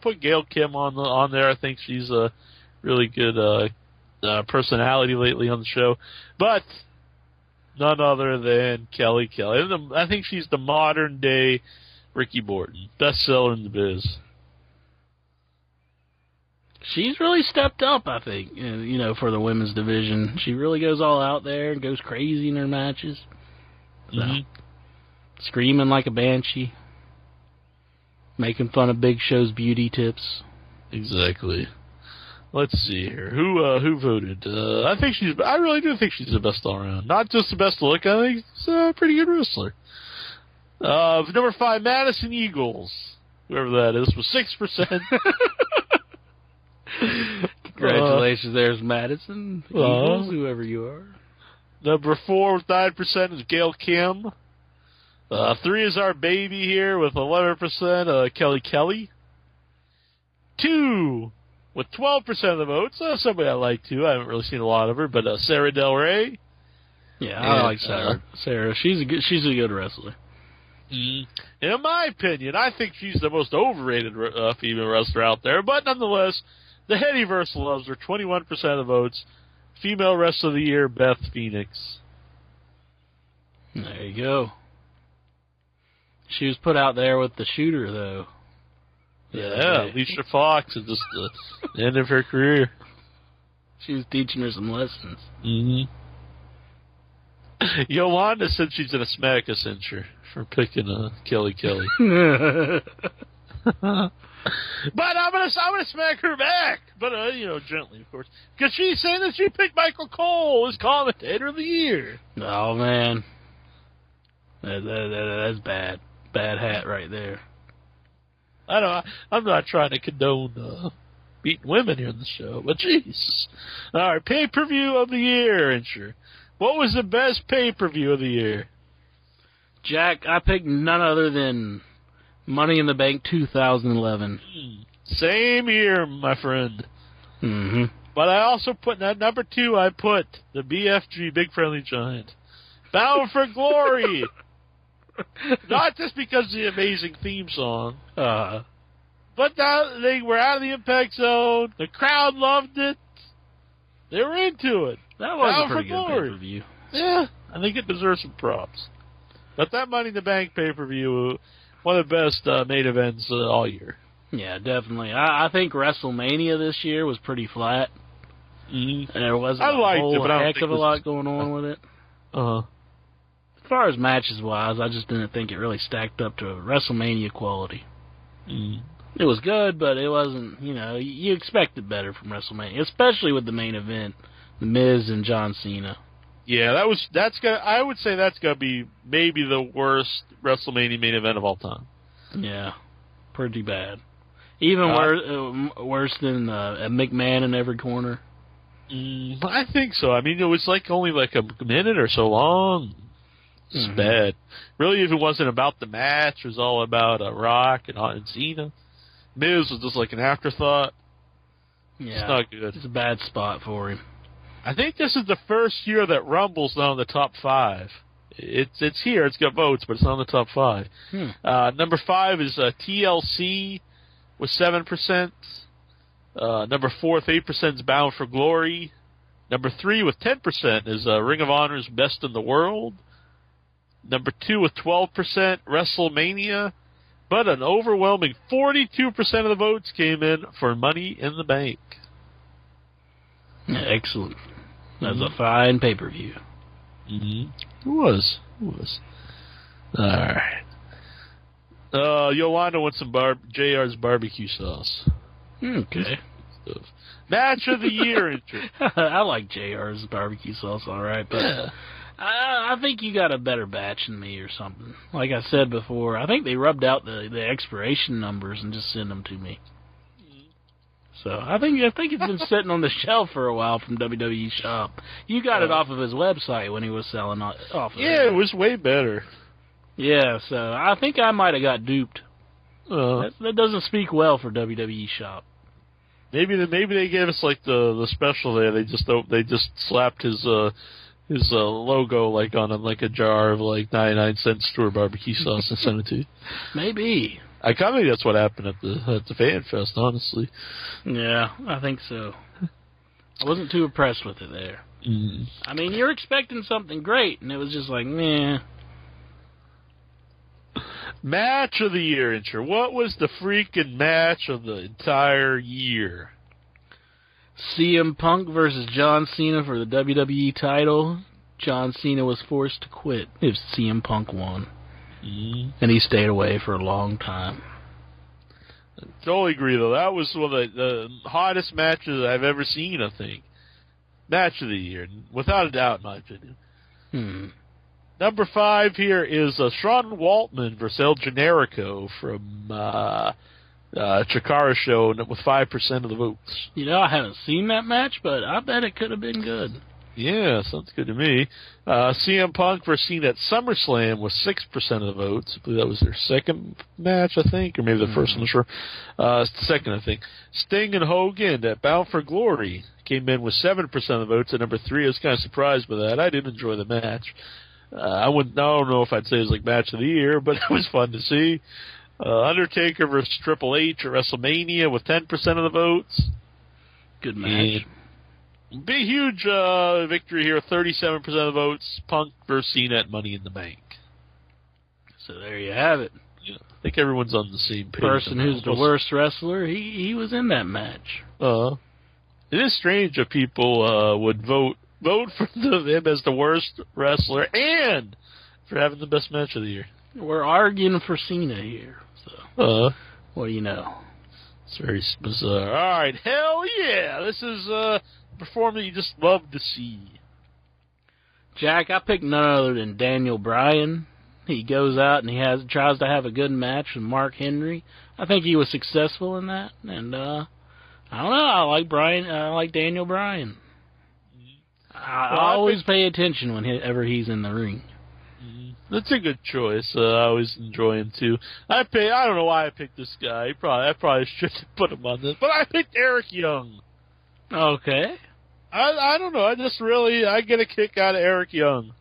[SPEAKER 2] put Gail Kim on there. I think she's a really good personality lately on the show. But none other than Kelly Kelly. I think she's the modern day Ricky Morton. Bestseller in the biz.
[SPEAKER 3] She's really stepped up, I think, for the women's division. She really goes all out there and goes crazy in her matches. So, screaming like a banshee. Making fun of Big Show's beauty tips.
[SPEAKER 2] Exactly. Let's see here. Who voted? I really do think she's the best all around. Not just the best to look. I think she's a pretty good wrestler. Number 5, Madison Eagles. Whoever that is, was 6%.
[SPEAKER 3] Congratulations, there's Madison Eagles, whoever you are.
[SPEAKER 2] Number 4 with 9% is Gail Kim. 3 is our baby here with 11%, Kelly Kelly. 2 with 12% of the votes. Somebody I like too. I haven't really seen a lot of her, but Sarah Del Rey.
[SPEAKER 3] Yeah, I like Sarah. Sarah, she's a good wrestler.
[SPEAKER 2] And in my opinion, I think she's the most overrated female wrestler out there. But nonetheless, the Headyverse loves her. 21% of the votes. Female Wrestler of the Year, Beth Phoenix.
[SPEAKER 3] There you go. She was put out there with the shooter, though.
[SPEAKER 2] Yeah, Alicia Fox is just the end of her career.
[SPEAKER 3] She was teaching her some lessons.
[SPEAKER 2] Mm-hmm. Yolanda said she's going to smack us, censure for picking Kelly. But I'm gonna smack her back, but gently, of course, because she's saying that she picked Michael Cole as commentator of the year.
[SPEAKER 3] Oh man, that's bad hat right there.
[SPEAKER 2] I'm not trying to condone beating women here on the show, but jeez. All right, pay-per-view of the year, Incher. What was the best pay-per-view of the year?
[SPEAKER 3] Jack, I picked none other than Money in the Bank 2011.
[SPEAKER 2] Same here, my friend.
[SPEAKER 3] Mm-hmm.
[SPEAKER 2] But I also put, at number 2, I put the BFG, Big Friendly Giant. Bound for Glory! Not just because of the amazing theme song, but they were out of the Impact Zone. The crowd loved it. They were into it.
[SPEAKER 3] That was a pretty good pay-per-view.
[SPEAKER 2] Yeah, I think it deserves some props. But that Money in the Bank pay-per-view, one of the best main events all year.
[SPEAKER 3] Yeah, definitely. I think WrestleMania this year was pretty flat.
[SPEAKER 2] Mm-hmm.
[SPEAKER 3] There wasn't a heck of a lot going on with it. As far as matches-wise, I just didn't think it really stacked up to WrestleMania quality. It was good, but it wasn't, you expected better from WrestleMania, especially with the main event, The Miz and John Cena.
[SPEAKER 2] Yeah, I would say that's gonna be maybe the worst WrestleMania main event of all time.
[SPEAKER 3] Yeah, pretty bad. Even worse than a McMahon in every corner.
[SPEAKER 2] I think so. I mean, it was only a minute or so long. It's bad. Really, if it wasn't about the match, it was all about Rock and Cena. Miz was just an afterthought.
[SPEAKER 3] Yeah,
[SPEAKER 2] it's not good.
[SPEAKER 3] It's a bad spot for him.
[SPEAKER 2] I think this is the first year that Rumble's not in the top 5. It's here. It's got votes, but it's not in the top 5. Number 5 is TLC with 7%. Number 4 with 8% is Bound for Glory. Number 3 with 10% is Ring of Honor's Best in the World. Number 2 with 12%, WrestleMania. But an overwhelming 42% of the votes came in for Money in the Bank.
[SPEAKER 3] Yeah, excellent. That was a fine pay-per-view.
[SPEAKER 2] It was. All right. Yolanda wants some JR's barbecue sauce.
[SPEAKER 3] Okay.
[SPEAKER 2] Match of the year.
[SPEAKER 3] I like JR's barbecue sauce, all right, but yeah. I think you got a better batch than me or something. Like I said before, I think they rubbed out the expiration numbers and just sent them to me. So I think it's been sitting on the shelf for a while from WWE Shop. You got it off of his website when he was selling off of it.
[SPEAKER 2] Yeah, it was way better.
[SPEAKER 3] Yeah, so I think I might have got duped. That doesn't speak well for WWE Shop.
[SPEAKER 2] Maybe they gave us the special there. They just slapped his logo on a jar of 99-cent store barbecue sauce and sent it to you.
[SPEAKER 3] Maybe.
[SPEAKER 2] I kind of think that's what happened at the Fan Fest, honestly.
[SPEAKER 3] Yeah, I think so. I wasn't too impressed with it there. I mean, you're expecting something great, and it was just meh.
[SPEAKER 2] Match of the year, Incher. What was the freaking match of the entire year?
[SPEAKER 3] CM Punk versus John Cena for the WWE title. John Cena was forced to quit if CM Punk won. And he stayed away for a long time.
[SPEAKER 2] I totally agree, though. That was one of the hottest matches I've ever seen, I think. Match of the year, without a doubt, in my opinion. Number 5 here is Sean Waltman versus El Generico from Chikara Show with 5% of the votes.
[SPEAKER 3] I haven't seen that match, but I bet it could have been good.
[SPEAKER 2] Yeah, sounds good to me. CM Punk versus Cena at SummerSlam with 6% of the votes. I believe that was their second match, I think, or maybe the first, I'm not sure. Second, I think. Sting and Hogan at Bound for Glory came in with 7% of the votes at number 3. I was kind of surprised by that. I did enjoy the match. I don't know if I'd say it was match of the year, but it was fun to see. Undertaker versus Triple H at WrestleMania with 10% of the votes.
[SPEAKER 3] Good match.
[SPEAKER 2] Big, huge victory here, 37% of the votes. Punk versus Cena at Money in the Bank.
[SPEAKER 3] So there you have it.
[SPEAKER 2] Yeah, I think everyone's on the same page.
[SPEAKER 3] Person who's the worst wrestler, he was in that match.
[SPEAKER 2] It is strange that people would vote for him as the worst wrestler and for having the best match of the year.
[SPEAKER 3] We're arguing for Cena here. So what do you know?
[SPEAKER 2] It's very bizarre. All right, hell yeah! This is a performance you just love to see.
[SPEAKER 3] Jack, I picked none other than Daniel Bryan. He goes out and tries to have a good match with Mark Henry. I think he was successful in that, and I don't know. I like Bryan. I like Daniel Bryan. I always pay attention whenever he's in the ring.
[SPEAKER 2] That's a good choice. I always enjoy him too. I don't know why I picked this guy. I probably should have put him on this, but I picked Eric Young.
[SPEAKER 3] Okay.
[SPEAKER 2] I don't know. I get a kick out of Eric Young.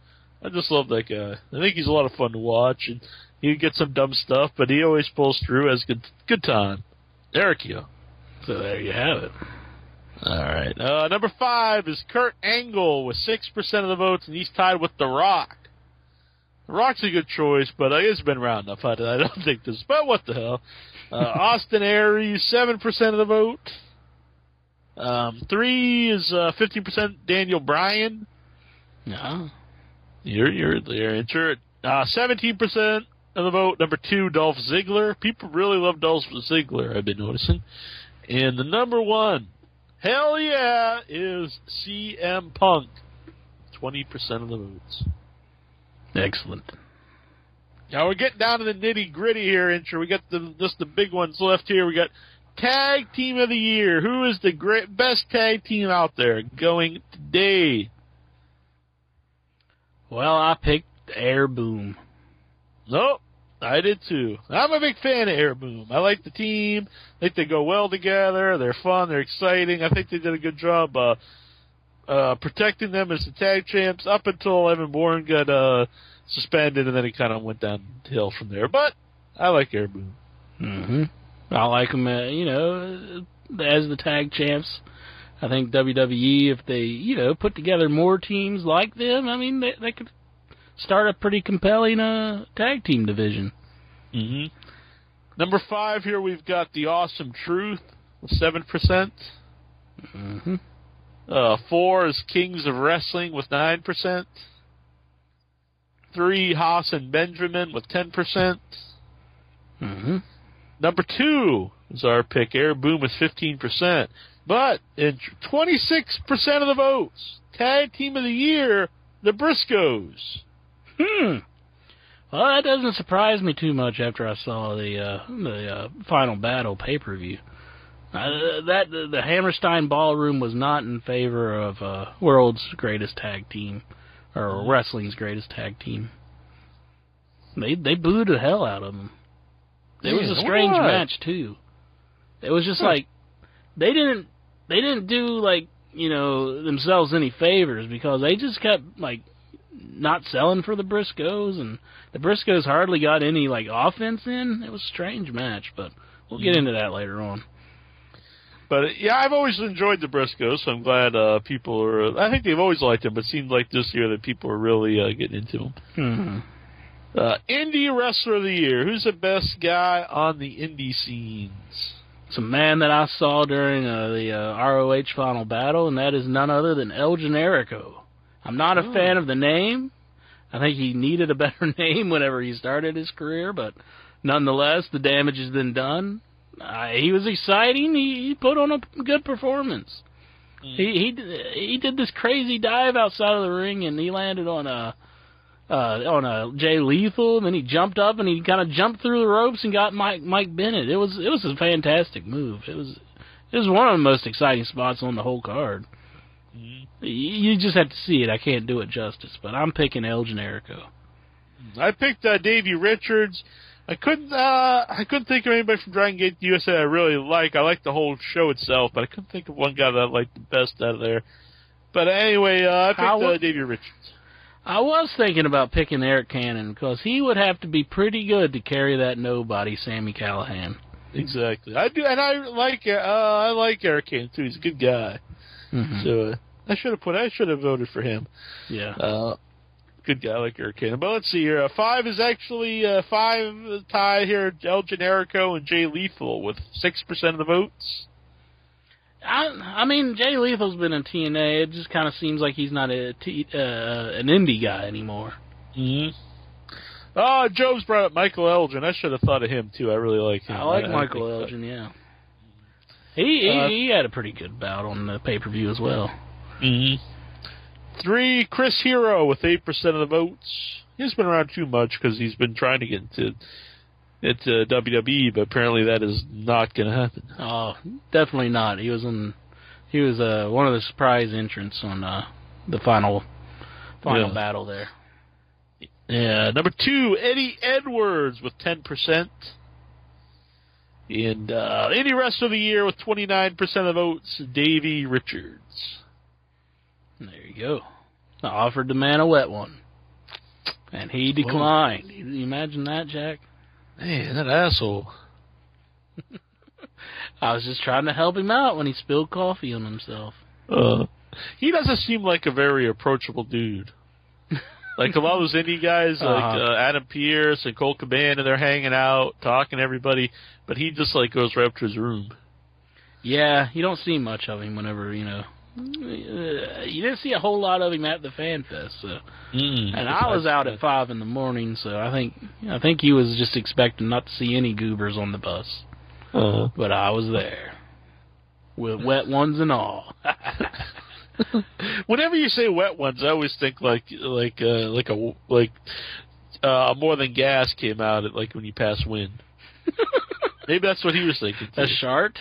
[SPEAKER 2] I just love that guy. I think he's a lot of fun to watch, and he gets some dumb stuff, but he always pulls through, has good time. Eric Young.
[SPEAKER 3] So there you have it.
[SPEAKER 2] All right. Number 5 is Kurt Angle with 6% of the votes, and he's tied with The Rock. The Rock's a good choice, but it's been around enough. I don't think this, but what the hell. Austin Aries, 7% of the vote. 3 is 15% Daniel Bryan.
[SPEAKER 3] No.
[SPEAKER 2] You're there. 17% of the vote. Number 2, Dolph Ziggler. People really love Dolph Ziggler, I've been noticing. And the number 1, hell yeah, is CM Punk. 20% of the votes.
[SPEAKER 3] Excellent.
[SPEAKER 2] Now we're getting down to the nitty-gritty here, Incher. We got just the big ones left here. We got Tag Team of the Year. Who is the best tag team out there going today?
[SPEAKER 3] Well, I picked Air Boom.
[SPEAKER 2] Nope, I did too. I'm a big fan of Air Boom. I like the team. I think they go well together. They're fun. They're exciting. I think they did a good job protecting them as the tag champs up until Evan Bourne got suspended, and then it kind of went downhill from there. But I like Air Boom.
[SPEAKER 3] Mm-hmm. I like them, as the tag champs. I think WWE, if they, put together more teams like them, I mean, they could start a pretty compelling tag team division.
[SPEAKER 2] Mm-hmm. Number 5 here, we've got The Awesome Truth with 7%.
[SPEAKER 3] Mm-hmm.
[SPEAKER 2] 4 is Kings of Wrestling with 9%. 3, Haas and Benjamin with 10%.
[SPEAKER 3] Mm-hmm.
[SPEAKER 2] Number 2 is our pick, Air Boom with 15%. But in 26% of the votes, Tag Team of the Year, the Briscoes.
[SPEAKER 3] Well, that doesn't surprise me too much after I saw the Final Battle pay-per-view. The Hammerstein Ballroom was not in favor of World's Greatest Tag Team, or Wrestling's Greatest Tag Team. They booed the hell out of them. It was a strange match too. It was just like they didn't do themselves any favors, because they just kept not selling for the Briscoes, and the Briscoes hardly got any offense in. It was a strange match, but we'll get into that later on.
[SPEAKER 2] But yeah, I've always enjoyed the Briscoes, so I'm glad people are. I think they've always liked them, but it seems like this year that people are really getting into them.
[SPEAKER 3] Mm-hmm.
[SPEAKER 2] Indie Wrestler of the Year. Who's the best guy on the indie scenes?
[SPEAKER 3] It's a man that I saw during the ROH Final Battle, and that is none other than El Generico. I'm not a fan of the name. I think he needed a better name whenever he started his career, but nonetheless, the damage has been done. He was exciting. He put on a good performance. He did this crazy dive outside of the ring, and he landed on a Jay Lethal, and then he jumped up and he kind of jumped through the ropes and got Mike Bennett. It was a fantastic move. It was one of the most exciting spots on the whole card. You just have to see it. I can't do it justice, but I'm picking El Generico.
[SPEAKER 2] I picked Davey Richards. I couldn't think of anybody from Dragon Gate USA I really like. I like the whole show itself, but I couldn't think of one guy that I liked the best out of there. But anyway, I picked Davey Richards.
[SPEAKER 3] I was thinking about picking Eric Cannon, because he would have to be pretty good to carry that nobody, Sami Callihan.
[SPEAKER 2] Exactly. I do, and I like Eric Cannon too. He's a good guy.
[SPEAKER 3] Mm-hmm.
[SPEAKER 2] So I should have voted for him.
[SPEAKER 3] Yeah.
[SPEAKER 2] good guy like Eric Cannon. But let's see here. 5 is actually 5 tie here. El Generico and Jay Lethal with 6% of the votes.
[SPEAKER 3] I mean, Jay Lethal's been in TNA. It just kind of seems like he's not an indie guy anymore.
[SPEAKER 2] Mm-hmm. Oh, Joe's brought up Michael Elgin. I should have thought of him, too. I really like him.
[SPEAKER 3] I like Michael Elgin, yeah. He had a pretty good bout on the pay-per-view as well.
[SPEAKER 2] Mm-hmm. 3, Chris Hero with 8% of the votes. He hasn't been around too much because he's been trying to get into WWE, but apparently that is not going to happen.
[SPEAKER 3] Oh, definitely not. He was one of the surprise entrants on the final battle there.
[SPEAKER 2] Yeah, number 2, Eddie Edwards with 10%. And any wrestler of the year with 29% of the votes, Davey Richards.
[SPEAKER 3] There you go. I offered the man a wet one, and he declined. Can you imagine that, Jack?
[SPEAKER 2] Man, that asshole.
[SPEAKER 3] I was just trying to help him out when he spilled coffee on himself.
[SPEAKER 2] He doesn't seem like a very approachable dude. Like a lot of those indie guys, like Adam Pearce and Cole Cabana, they're hanging out, talking to everybody, but he just like goes right up to his room.
[SPEAKER 3] Yeah, you don't see much of him whenever, you didn't see a whole lot of him at the Fan Fest. So. And I was out at 5 in the morning, so I think he was just expecting not to see any goobers on the bus. But I was there, with wet ones and all.
[SPEAKER 2] Whenever you say wet ones, I always think like More Than Gas came out at like when you pass wind. Maybe that's what he was thinking.
[SPEAKER 3] A shart?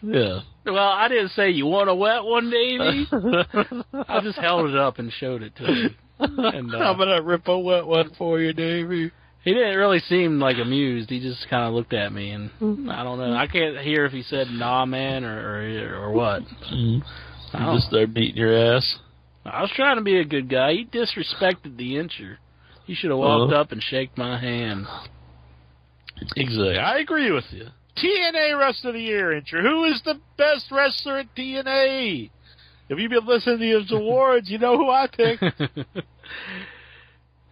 [SPEAKER 2] Yeah.
[SPEAKER 3] Well, I didn't say you want a wet one, Davey. I just held it up and showed it to him. And,
[SPEAKER 2] I'm gonna rip a wet one for you, Davey.
[SPEAKER 3] He didn't really seem like amused. He just kind of looked at me, and I don't know. I can't hear if he said "nah, man" or what.
[SPEAKER 2] You just start beating your ass.
[SPEAKER 3] I was trying to be a good guy. He disrespected the incher. He should have walked up and shaked my hand.
[SPEAKER 2] Exactly. I agree with you. TNA Wrestler of the Year, incher. Who is the best wrestler at TNA? If you've been listening to these awards, you know who I picked.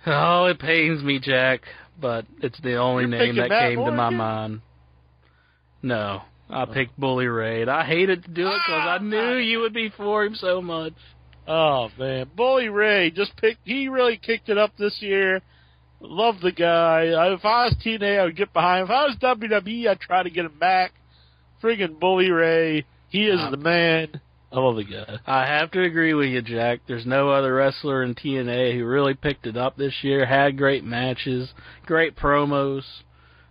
[SPEAKER 3] Oh, it pains me, Jack, but it's the only name that came to my mind. No. I picked Bully Ray, and I hated to do it because I knew you would be for him so much.
[SPEAKER 2] Oh, man. Bully Ray he really kicked it up this year. Love the guy. If I was TNA, I would get behind him. If I was WWE, I'd try to get him back. Friggin' Bully Ray. He is the man. I love the guy.
[SPEAKER 3] I have to agree with you, Jack. There's no other wrestler in TNA who really picked it up this year, had great matches, great promos.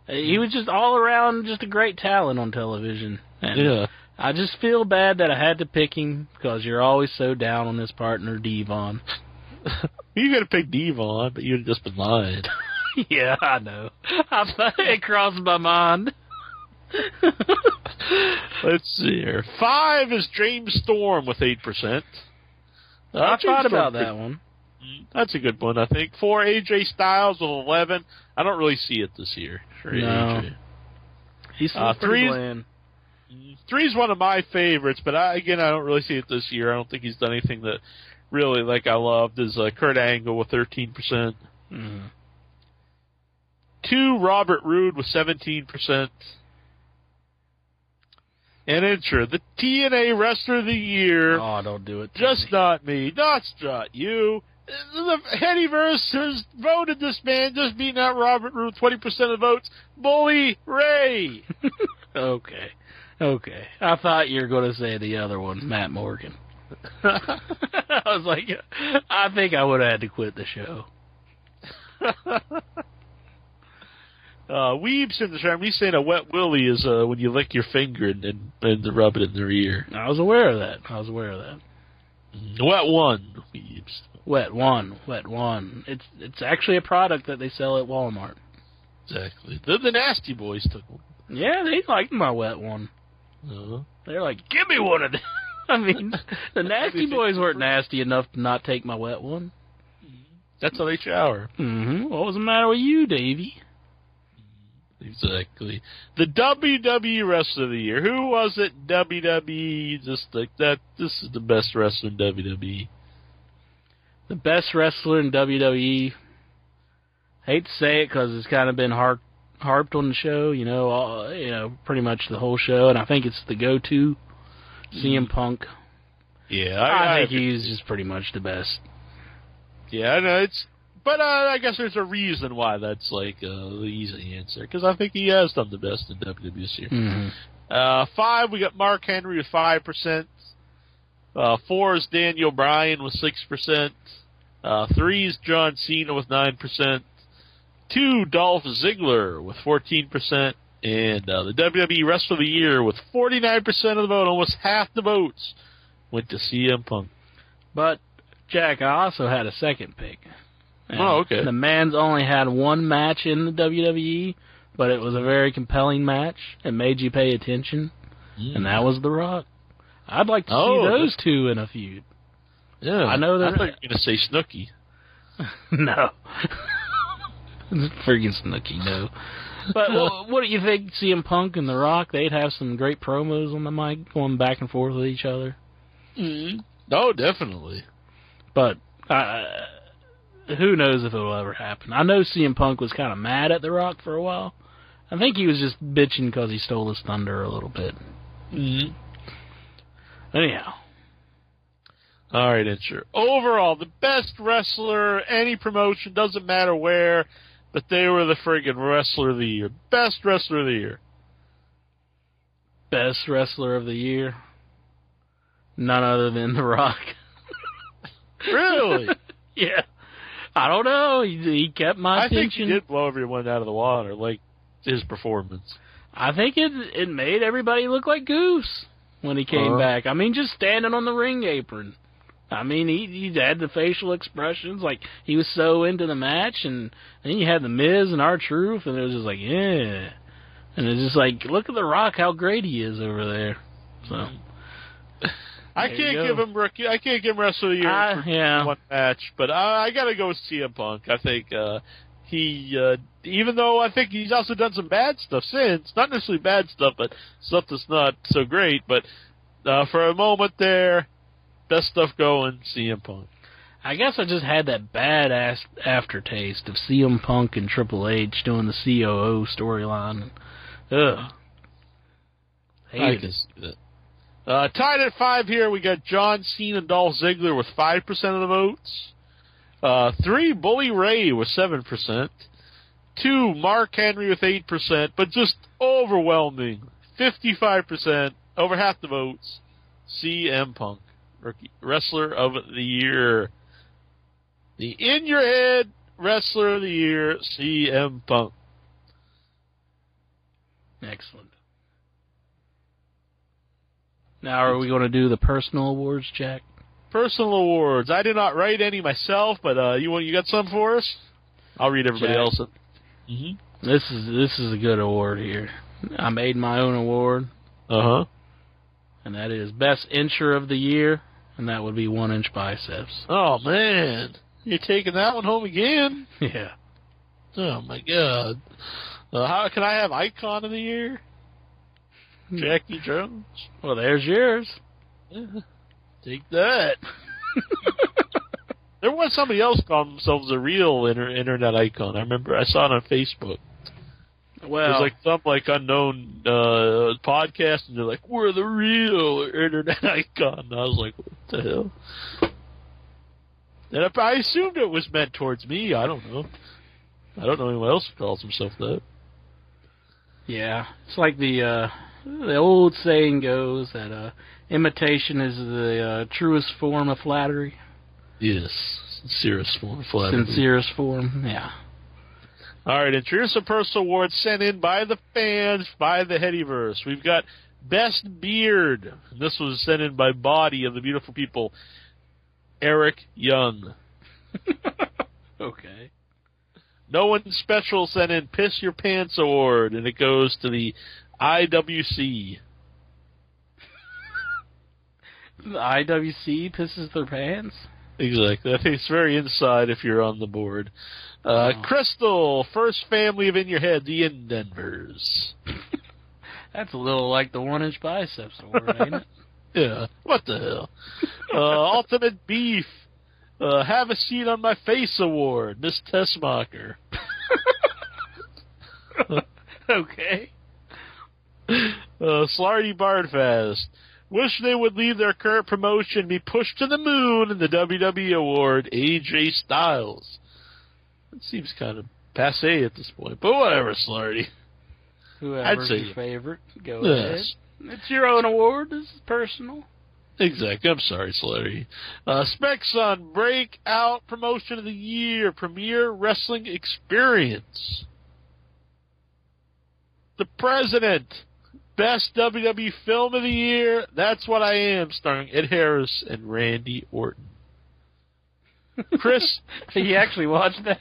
[SPEAKER 3] He was just all around just a great talent on television. And
[SPEAKER 2] yeah.
[SPEAKER 3] I just feel bad that I had to pick him because you're always so down on his partner, Devon.
[SPEAKER 2] You could have picked Devon, but you'd have just been lying.
[SPEAKER 3] Yeah, I know. It crossed my mind.
[SPEAKER 2] Let's see here. 5 is James Storm with 8%.
[SPEAKER 3] I thought about that one.
[SPEAKER 2] That's a good one, I think. 4, AJ Styles with 11. I don't really see it this year. For
[SPEAKER 3] no.
[SPEAKER 2] AJ.
[SPEAKER 3] He's pretty bland.
[SPEAKER 2] 3 is one of my favorites, but I don't really see it this year. I don't think he's done anything that really I loved. Is Kurt Angle with 13%.
[SPEAKER 3] Mm-hmm.
[SPEAKER 2] 2, Robert Roode with 17%. And incher, the TNA Wrestler of the Year.
[SPEAKER 3] Oh, don't do it.
[SPEAKER 2] Just not me. Not you. The Headyverse has voted this man, just beating out Robert Roode, 20% of the votes. Bully Ray.
[SPEAKER 3] Okay. I thought you were going to say the other one, Matt Morgan. I was like, I think I would have had to quit the show.
[SPEAKER 2] Weebs in the chat. He's saying a wet willy is when you lick your finger and rub it in their ear.
[SPEAKER 3] I was aware of that.
[SPEAKER 2] Wet one, Weebs.
[SPEAKER 3] Wet one. It's actually a product that they sell at Walmart.
[SPEAKER 2] Exactly. The Nasty Boys took one.
[SPEAKER 3] Yeah, they liked my wet one. They're like, give me one of them. I mean, the Nasty Boys weren't nasty enough to not take my wet one.
[SPEAKER 2] That's how they shower.
[SPEAKER 3] Mm-hmm. What was the matter with you, Davey?
[SPEAKER 2] Exactly. The WWE Wrestler of the Year. Who was it? WWE. Just like that. This is the best wrestler in WWE.
[SPEAKER 3] The best wrestler in WWE. Hate to say it because it's kind of been harped on the show, pretty much the whole show, and I think it's the go-to, CM Punk.
[SPEAKER 2] Yeah,
[SPEAKER 3] I think he's just pretty much the best.
[SPEAKER 2] Yeah, I know but I guess there's a reason why that's like the easy answer, because I think he has done the best in WWE this year.
[SPEAKER 3] Mm-hmm.
[SPEAKER 2] 5, we got Mark Henry with 5%. 4 is Daniel Bryan with 6%. 3 is John Cena with 9%. 2, Dolph Ziggler with 14%. And the WWE Wrestler of the Year with 49% of the vote, almost half the votes, went to CM Punk.
[SPEAKER 3] But, Jack, I also had a second pick. And
[SPEAKER 2] okay.
[SPEAKER 3] The man's only had one match in the WWE, but it was a very compelling match. It made you pay attention, and that was The Rock. I'd like to see those two in a feud.
[SPEAKER 2] Yeah,
[SPEAKER 3] I know that.
[SPEAKER 2] I thought you were going to say Snooki.
[SPEAKER 3] No. Friggin' Snooki, no. But what do you think, CM Punk and The Rock? They'd have some great promos on the mic, going back and forth with each other.
[SPEAKER 2] Mm-hmm. Oh, definitely.
[SPEAKER 3] But who knows if it will ever happen. I know CM Punk was kind of mad at The Rock for a while. I think he was just bitching because he stole his thunder a little bit.
[SPEAKER 2] Mm-hmm.
[SPEAKER 3] Anyhow.
[SPEAKER 2] All right, Incher. Overall, the best wrestler, any promotion, doesn't matter where, but they were the friggin' Wrestler of the Year. Best Wrestler of the Year.
[SPEAKER 3] Best Wrestler of the Year? None other than The Rock.
[SPEAKER 2] Really?
[SPEAKER 3] Yeah. I don't know. He kept my attention.
[SPEAKER 2] I think he did blow everyone out of the water, like his performance.
[SPEAKER 3] I think it made everybody look like Goose when he came back. I mean, just standing on the ring apron. I mean, he had the facial expressions, like he was so into the match, and then you had The Miz and R-Truth, and it was just like, yeah. And it's just like, look at The Rock, how great he is over there. So
[SPEAKER 2] I can't give him Wrestler of the Year for one match, but I got to go with CM Punk. I think he, even though I think he's also done some bad stuff since, not necessarily bad stuff, but stuff that's not so great, but for a moment there, best stuff going, CM Punk.
[SPEAKER 3] I guess I just had that badass aftertaste of CM Punk and Triple H doing the COO storyline. Ugh.
[SPEAKER 2] I can see that. Tied at 5 here, we got John Cena and Dolph Ziggler with 5% of the votes. 3, Bully Ray with 7%. 2, Mark Henry with 8%, but just overwhelming, 55%, over half the votes, CM Punk, Wrestler of the Year. The in-your-head Wrestler of the Year, CM Punk.
[SPEAKER 3] Excellent. Now, are we going to do the personal awards, Jack?
[SPEAKER 2] Personal awards. I did not write any myself, but you got some for us? I'll read everybody else. Mm-hmm.
[SPEAKER 3] This is a good award here. I made my own award.
[SPEAKER 2] Uh-huh.
[SPEAKER 3] And that is Best Incher of the Year, and that would be 1 Inch Biceps.
[SPEAKER 2] Oh, man. You're taking that one home again?
[SPEAKER 3] Yeah.
[SPEAKER 2] Oh, my God. How can I have Icon of the Year? Jackie Jones?
[SPEAKER 3] Well, there's yours.
[SPEAKER 2] Yeah. Take that. There was somebody else calling themselves a real internet icon. I remember I saw it on Facebook.
[SPEAKER 3] Well,
[SPEAKER 2] it was some unknown podcast, and they're like, "We're the real internet icon." And I was like, "What the hell?" And I assumed it was meant towards me. I don't know. I don't know anyone else who calls himself that.
[SPEAKER 3] Yeah, it's like the old saying goes that imitation is the truest form of flattery.
[SPEAKER 2] Yes, sincerest form of flattery.
[SPEAKER 3] Sincerest form, yeah.
[SPEAKER 2] All right, and here's some personal awards sent in by the fans, by the Headyverse. We've got Best Beard. This was sent in by Body of the Beautiful People, Eric Young.
[SPEAKER 3] Okay.
[SPEAKER 2] No One Special sent in Piss Your Pants Award, and it goes to the IWC.
[SPEAKER 3] The IWC pisses their pants?
[SPEAKER 2] Exactly. I think it's very inside if you're on the board. Crystal, First Family of In Your Head, the Indenders.
[SPEAKER 3] That's a little like the 1 Inch Biceps award, ain't it?
[SPEAKER 2] Yeah. What the hell? Ultimate Beef, Have a Seat on My Face Award, Miss Tessmacher.
[SPEAKER 3] Okay.
[SPEAKER 2] Slarty Bardfast. Wish they would leave their current promotion and be pushed to the moon in the WWE Award, AJ Styles. It seems kind of passé at this point, but whatever, Slarty.
[SPEAKER 3] Whoever's
[SPEAKER 2] I'd say
[SPEAKER 3] your favorite, go
[SPEAKER 2] yes.
[SPEAKER 3] ahead. It's your own award. This is personal.
[SPEAKER 2] Exactly. I'm sorry, Slarty. Specs on Breakout Promotion of the Year, Premier Wrestling Experience. The President, Best WWE Film of the Year, That's What I Am, starring Ed Harris and Randy Orton. Chris.
[SPEAKER 3] You actually watched that?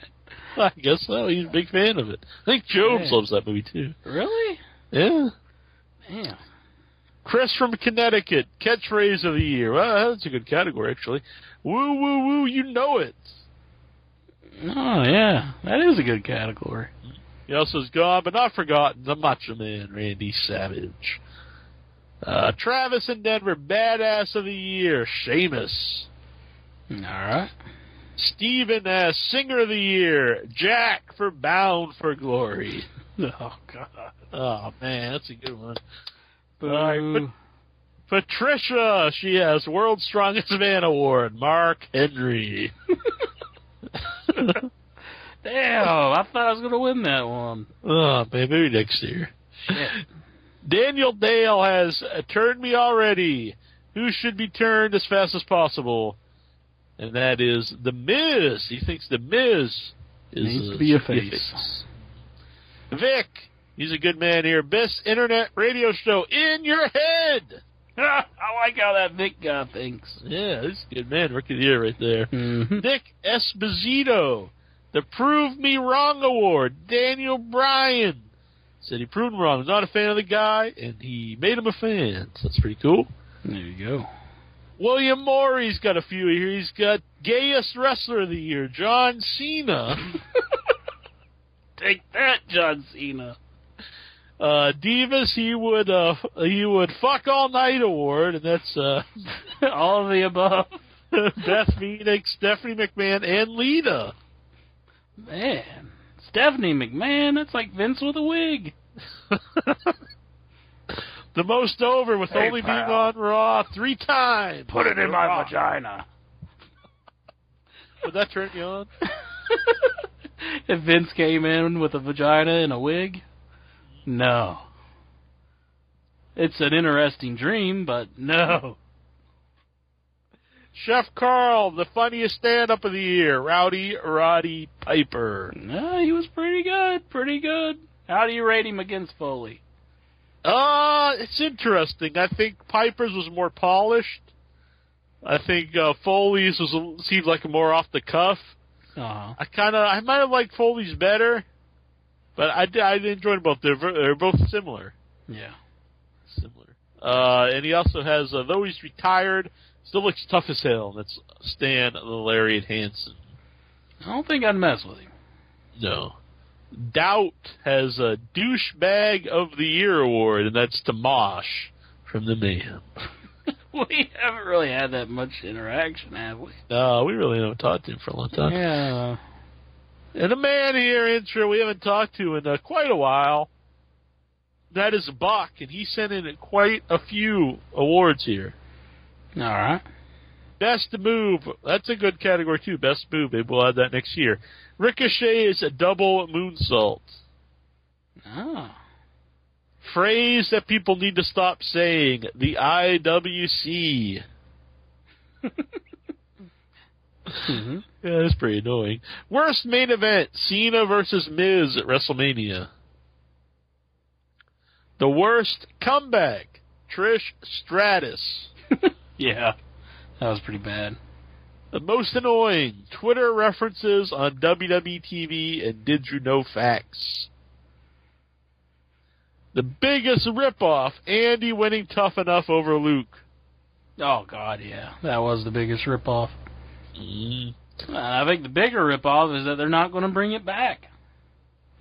[SPEAKER 2] I guess so. He's a big fan of it. I think Jobs loves that movie, too.
[SPEAKER 3] Really?
[SPEAKER 2] Yeah.
[SPEAKER 3] Damn.
[SPEAKER 2] Chris from Connecticut, Catchphrase of the Year. Well, that's a good category, actually. Woo, woo, woo, you know it.
[SPEAKER 3] Oh, yeah. That is a good category.
[SPEAKER 2] He also is gone, but not forgotten, the Macho Man, Randy Savage. Travis in Denver, Badass of the Year, Sheamus.
[SPEAKER 3] All right.
[SPEAKER 2] Steven as Singer of the Year, Jack for Bound for Glory.
[SPEAKER 3] Oh, God.
[SPEAKER 2] Oh, man, that's a good one.
[SPEAKER 3] Boo.
[SPEAKER 2] All right, Patricia, she has World's Strongest Man Award, Mark Henry.
[SPEAKER 3] Damn, I thought I was going to win that one.
[SPEAKER 2] Oh, man, maybe next year.
[SPEAKER 3] Shit.
[SPEAKER 2] Daniel Dale has Turned Me Already. Who should be turned as fast as possible? And that is The Miz. He thinks The Miz
[SPEAKER 3] needs to be a face.
[SPEAKER 2] Vic, he's a good man here. Best internet radio show in your head.
[SPEAKER 3] I like how that Vic guy thinks.
[SPEAKER 2] Yeah, he's a good man. Rookie of the Year right there.
[SPEAKER 3] Mm-hmm.
[SPEAKER 2] Nick Esposito, the Prove Me Wrong Award. Daniel Bryan said he proved him wrong. He's not a fan of the guy, and he made him a fan. So that's pretty cool.
[SPEAKER 3] There you go.
[SPEAKER 2] William Morey's got a few here. He's got Gayest Wrestler of the Year, John Cena.
[SPEAKER 3] Take that, John Cena.
[SPEAKER 2] Divas, he would Fuck All Night Award, and that's
[SPEAKER 3] all of the above.
[SPEAKER 2] Beth Phoenix, Stephanie McMahon, and Lita.
[SPEAKER 3] Man, Stephanie McMahon, that's like Vince with a wig.
[SPEAKER 2] The most over with only being on Raw 3 times.
[SPEAKER 3] Put it in my vagina.
[SPEAKER 2] Would that turn you on?
[SPEAKER 3] If Vince came in with a vagina and a wig? No. It's an interesting dream, but no.
[SPEAKER 2] Chef Carl, the funniest stand-up of the year, Rowdy Roddy Piper.
[SPEAKER 3] No, he was pretty good, pretty good. How do you rate him against Foley?
[SPEAKER 2] It's interesting. I think Piper's was more polished. I think Foley's seemed like more off the cuff.
[SPEAKER 3] Uh-huh.
[SPEAKER 2] I might have liked Foley's better, but I enjoyed both. They're both similar.
[SPEAKER 3] Yeah.
[SPEAKER 2] Similar. And he also has, though he's retired, still looks tough as hell. That's Stan the Lariat Hansen.
[SPEAKER 3] I don't think I'd mess with him.
[SPEAKER 2] No. Doubt has a Douchebag of the Year award, and that's to Mosh from the Mayhem.
[SPEAKER 3] We haven't really had that much interaction, have we?
[SPEAKER 2] No, we really haven't talked to him for a long time.
[SPEAKER 3] Yeah.
[SPEAKER 2] And a man here, intro, we haven't talked to in quite a while. That is Buck, and he sent in quite a few awards here.
[SPEAKER 3] All right.
[SPEAKER 2] Best Move, that's a good category too. Best Move, maybe we'll add that next year. Ricochet is a double moonsault.
[SPEAKER 3] Oh.
[SPEAKER 2] Phrase that people need to stop saying, the IWC.
[SPEAKER 3] Mm-hmm.
[SPEAKER 2] Yeah, that's pretty annoying. Worst main event, Cena versus Miz at WrestleMania. The worst comeback, Trish Stratus.
[SPEAKER 3] Yeah, that was pretty bad.
[SPEAKER 2] The most annoying, Twitter references on WWE TV and Did You Know Facts. The biggest ripoff, Andy winning Tough Enough over Luke.
[SPEAKER 3] Oh, God, yeah. That was the biggest ripoff.
[SPEAKER 2] Mm.
[SPEAKER 3] I think the bigger ripoff is that they're not going to bring it back.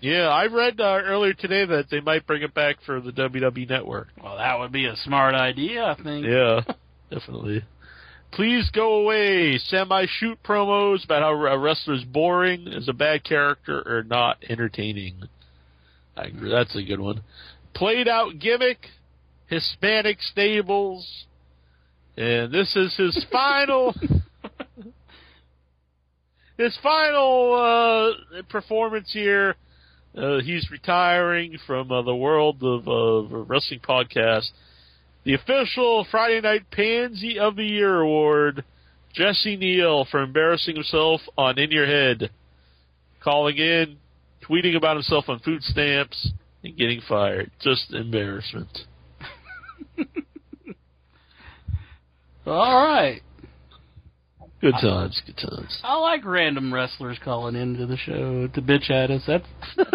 [SPEAKER 2] Yeah, I read earlier today that they might bring it back for the WWE Network.
[SPEAKER 3] Well, that would be a smart idea, I think.
[SPEAKER 2] Yeah, definitely. Please go away. Semi-shoot promos about how a wrestler's boring, is a bad character, or not entertaining. I agree. That's a good one. Played out gimmick, Hispanic stables, and this is his final... His final performance here. He's retiring from the world of wrestling podcast. The official Friday Night Pansy of the Year award, Jesse Neal, for embarrassing himself on In Your Head, calling in, tweeting about himself on food stamps, and getting fired. Just embarrassment.
[SPEAKER 3] All right.
[SPEAKER 2] Good times, good times.
[SPEAKER 3] I like random wrestlers calling into the show to bitch at us. That's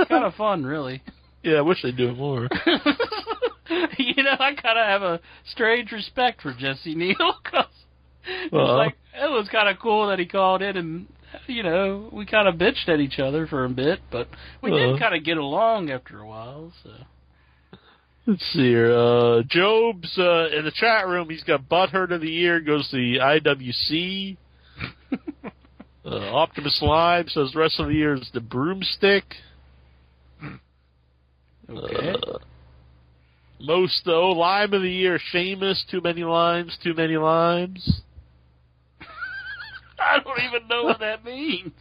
[SPEAKER 3] kind of fun, really.
[SPEAKER 2] Yeah, I wish they'd do it more.
[SPEAKER 3] You know, I kind of have a strange respect for Jesse Neal, because it was kind of cool that he called in and, you know, we kind of bitched at each other for a bit, but we did kind of get along after a while, so...
[SPEAKER 2] Let's see here. Job's in the chat room. He's got Butthurt of the Year. Goes to the IWC. Optimus Lime says Rest of the Year is the Broomstick.
[SPEAKER 3] Okay.
[SPEAKER 2] Most Lime of the Year, Sheamus. Too many limes. Too many limes.
[SPEAKER 3] I don't even know what that means.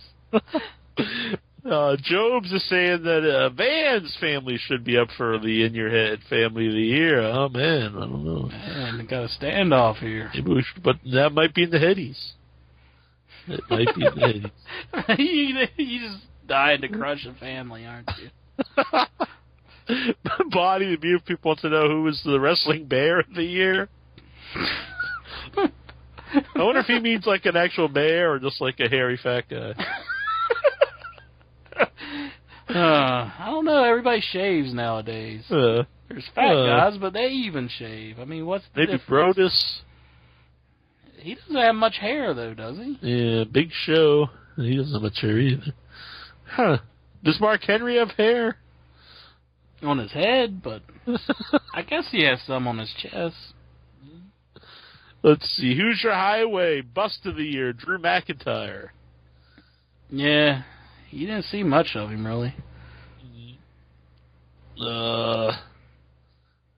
[SPEAKER 2] Jobs is saying that Van's family should be up for the In Your Head Family of the Year. Oh, man, I don't know.
[SPEAKER 3] Man, we got a standoff here.
[SPEAKER 2] Maybe we should, but that might be in the Headies. It might be in the Headies.
[SPEAKER 3] You just dying to crush a family, aren't you?
[SPEAKER 2] Body the Beautiful people want to know who was the Wrestling Bear of the Year. I wonder if he means like an actual bear or just like a hairy fat guy.
[SPEAKER 3] I don't know. Everybody shaves nowadays. There's fat guys, but they even shave. I mean, what's the difference?
[SPEAKER 2] Maybe Brodus.
[SPEAKER 3] He doesn't have much hair, though, does he?
[SPEAKER 2] Yeah, Big Show. He doesn't have much hair either. Huh. Does Mark Henry have hair?
[SPEAKER 3] On his head, but I guess he has some on his chest.
[SPEAKER 2] Let's see. Hoosier Highway, Bust of the Year, Drew McIntyre.
[SPEAKER 3] Yeah, you didn't see much of him, really.
[SPEAKER 2] I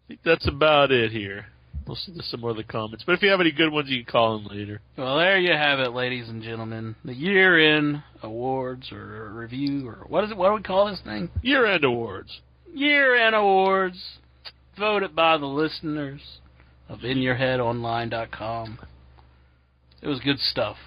[SPEAKER 2] think that's about it here. We'll see some more of the comments. But if you have any good ones, you can call in later.
[SPEAKER 3] Well, there you have it, ladies and gentlemen. The year-end awards or review, or what is it? What do we call this thing?
[SPEAKER 2] Year-end awards.
[SPEAKER 3] Year-end awards, voted by the listeners of InYourHeadOnline.com. It was good stuff.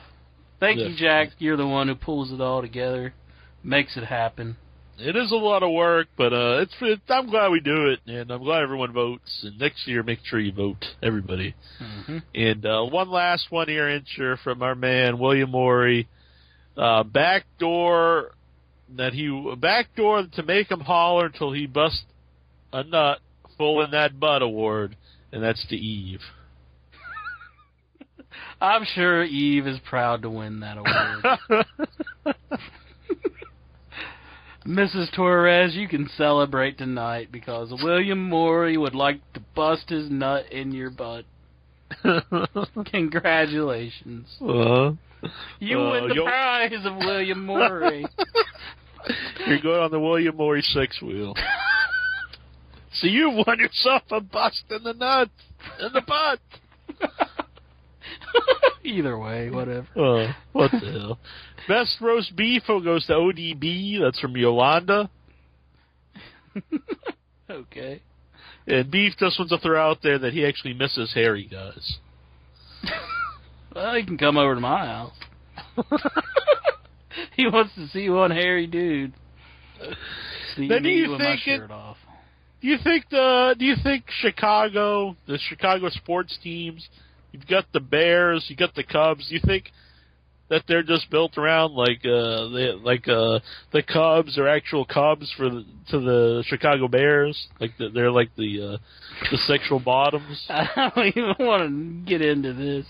[SPEAKER 3] Thank you, Jack. You're the one who pulls it all together, makes it happen.
[SPEAKER 2] It is a lot of work, but I'm glad we do it, and I'm glad everyone votes. And next year, make sure you vote, everybody. Mm-hmm. And one last one here, Incher, from our man William Morey. Backdoor to make him holler until he busts a nut full in that butt award, and that's to Eve.
[SPEAKER 3] I'm sure Eve is proud to win that award. Mrs. Torres, you can celebrate tonight because William Morey would like to bust his nut in your butt. Congratulations. You win the prize of William Morey.
[SPEAKER 2] You're going on the William Morey 6-wheel. So you won yourself a bust in the nuts, in the butt.
[SPEAKER 3] Either way, whatever.
[SPEAKER 2] Oh, what the hell. Best roast beef goes to ODB. That's from Yolanda.
[SPEAKER 3] Okay.
[SPEAKER 2] And Beef just wants to throw out there that he actually misses hairy guys.
[SPEAKER 3] Well, he can come over to my house. He wants to see one hairy dude. See me with my shirt off.
[SPEAKER 2] Do you think Chicago, the Chicago sports teams, you've got the Bears, you got the Cubs, do you think that they're just built around the Cubs are actual Cubs to the Chicago Bears? Like they're like the sexual bottoms?
[SPEAKER 3] I don't even want to get into this.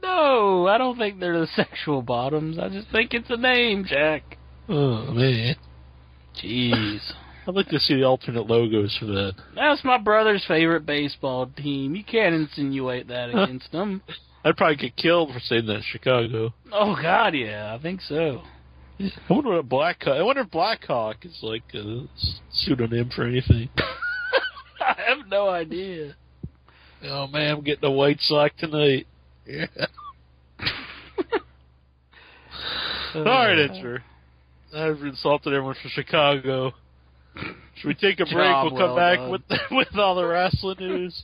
[SPEAKER 3] No, I don't think they're the sexual bottoms. I just think it's a name, Jack.
[SPEAKER 2] Oh, man.
[SPEAKER 3] Jeez.
[SPEAKER 2] I'd like to see the alternate logos for that.
[SPEAKER 3] That's my brother's favorite baseball team. You can't insinuate that against them.
[SPEAKER 2] I'd probably get killed for saying that in Chicago.
[SPEAKER 3] Oh, God, yeah. I think so.
[SPEAKER 2] I wonder what I wonder if Blackhawk is like a pseudonym for anything.
[SPEAKER 3] I have no idea.
[SPEAKER 2] Oh, man, I'm getting a White Sox tonight. Yeah. All right, Edger. I've insulted everyone from Chicago. Should we take a break? We'll come back with all the wrestling news.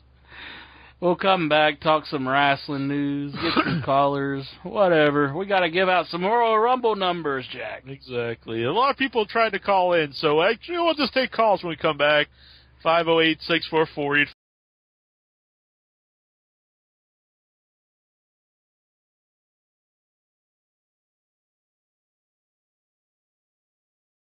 [SPEAKER 3] We'll come back, talk some wrestling news, get some callers, whatever. We got to give out some Royal Rumble numbers, Jack.
[SPEAKER 2] Exactly. A lot of people tried to call in, so actually we'll just take calls when we come back. 508-644-84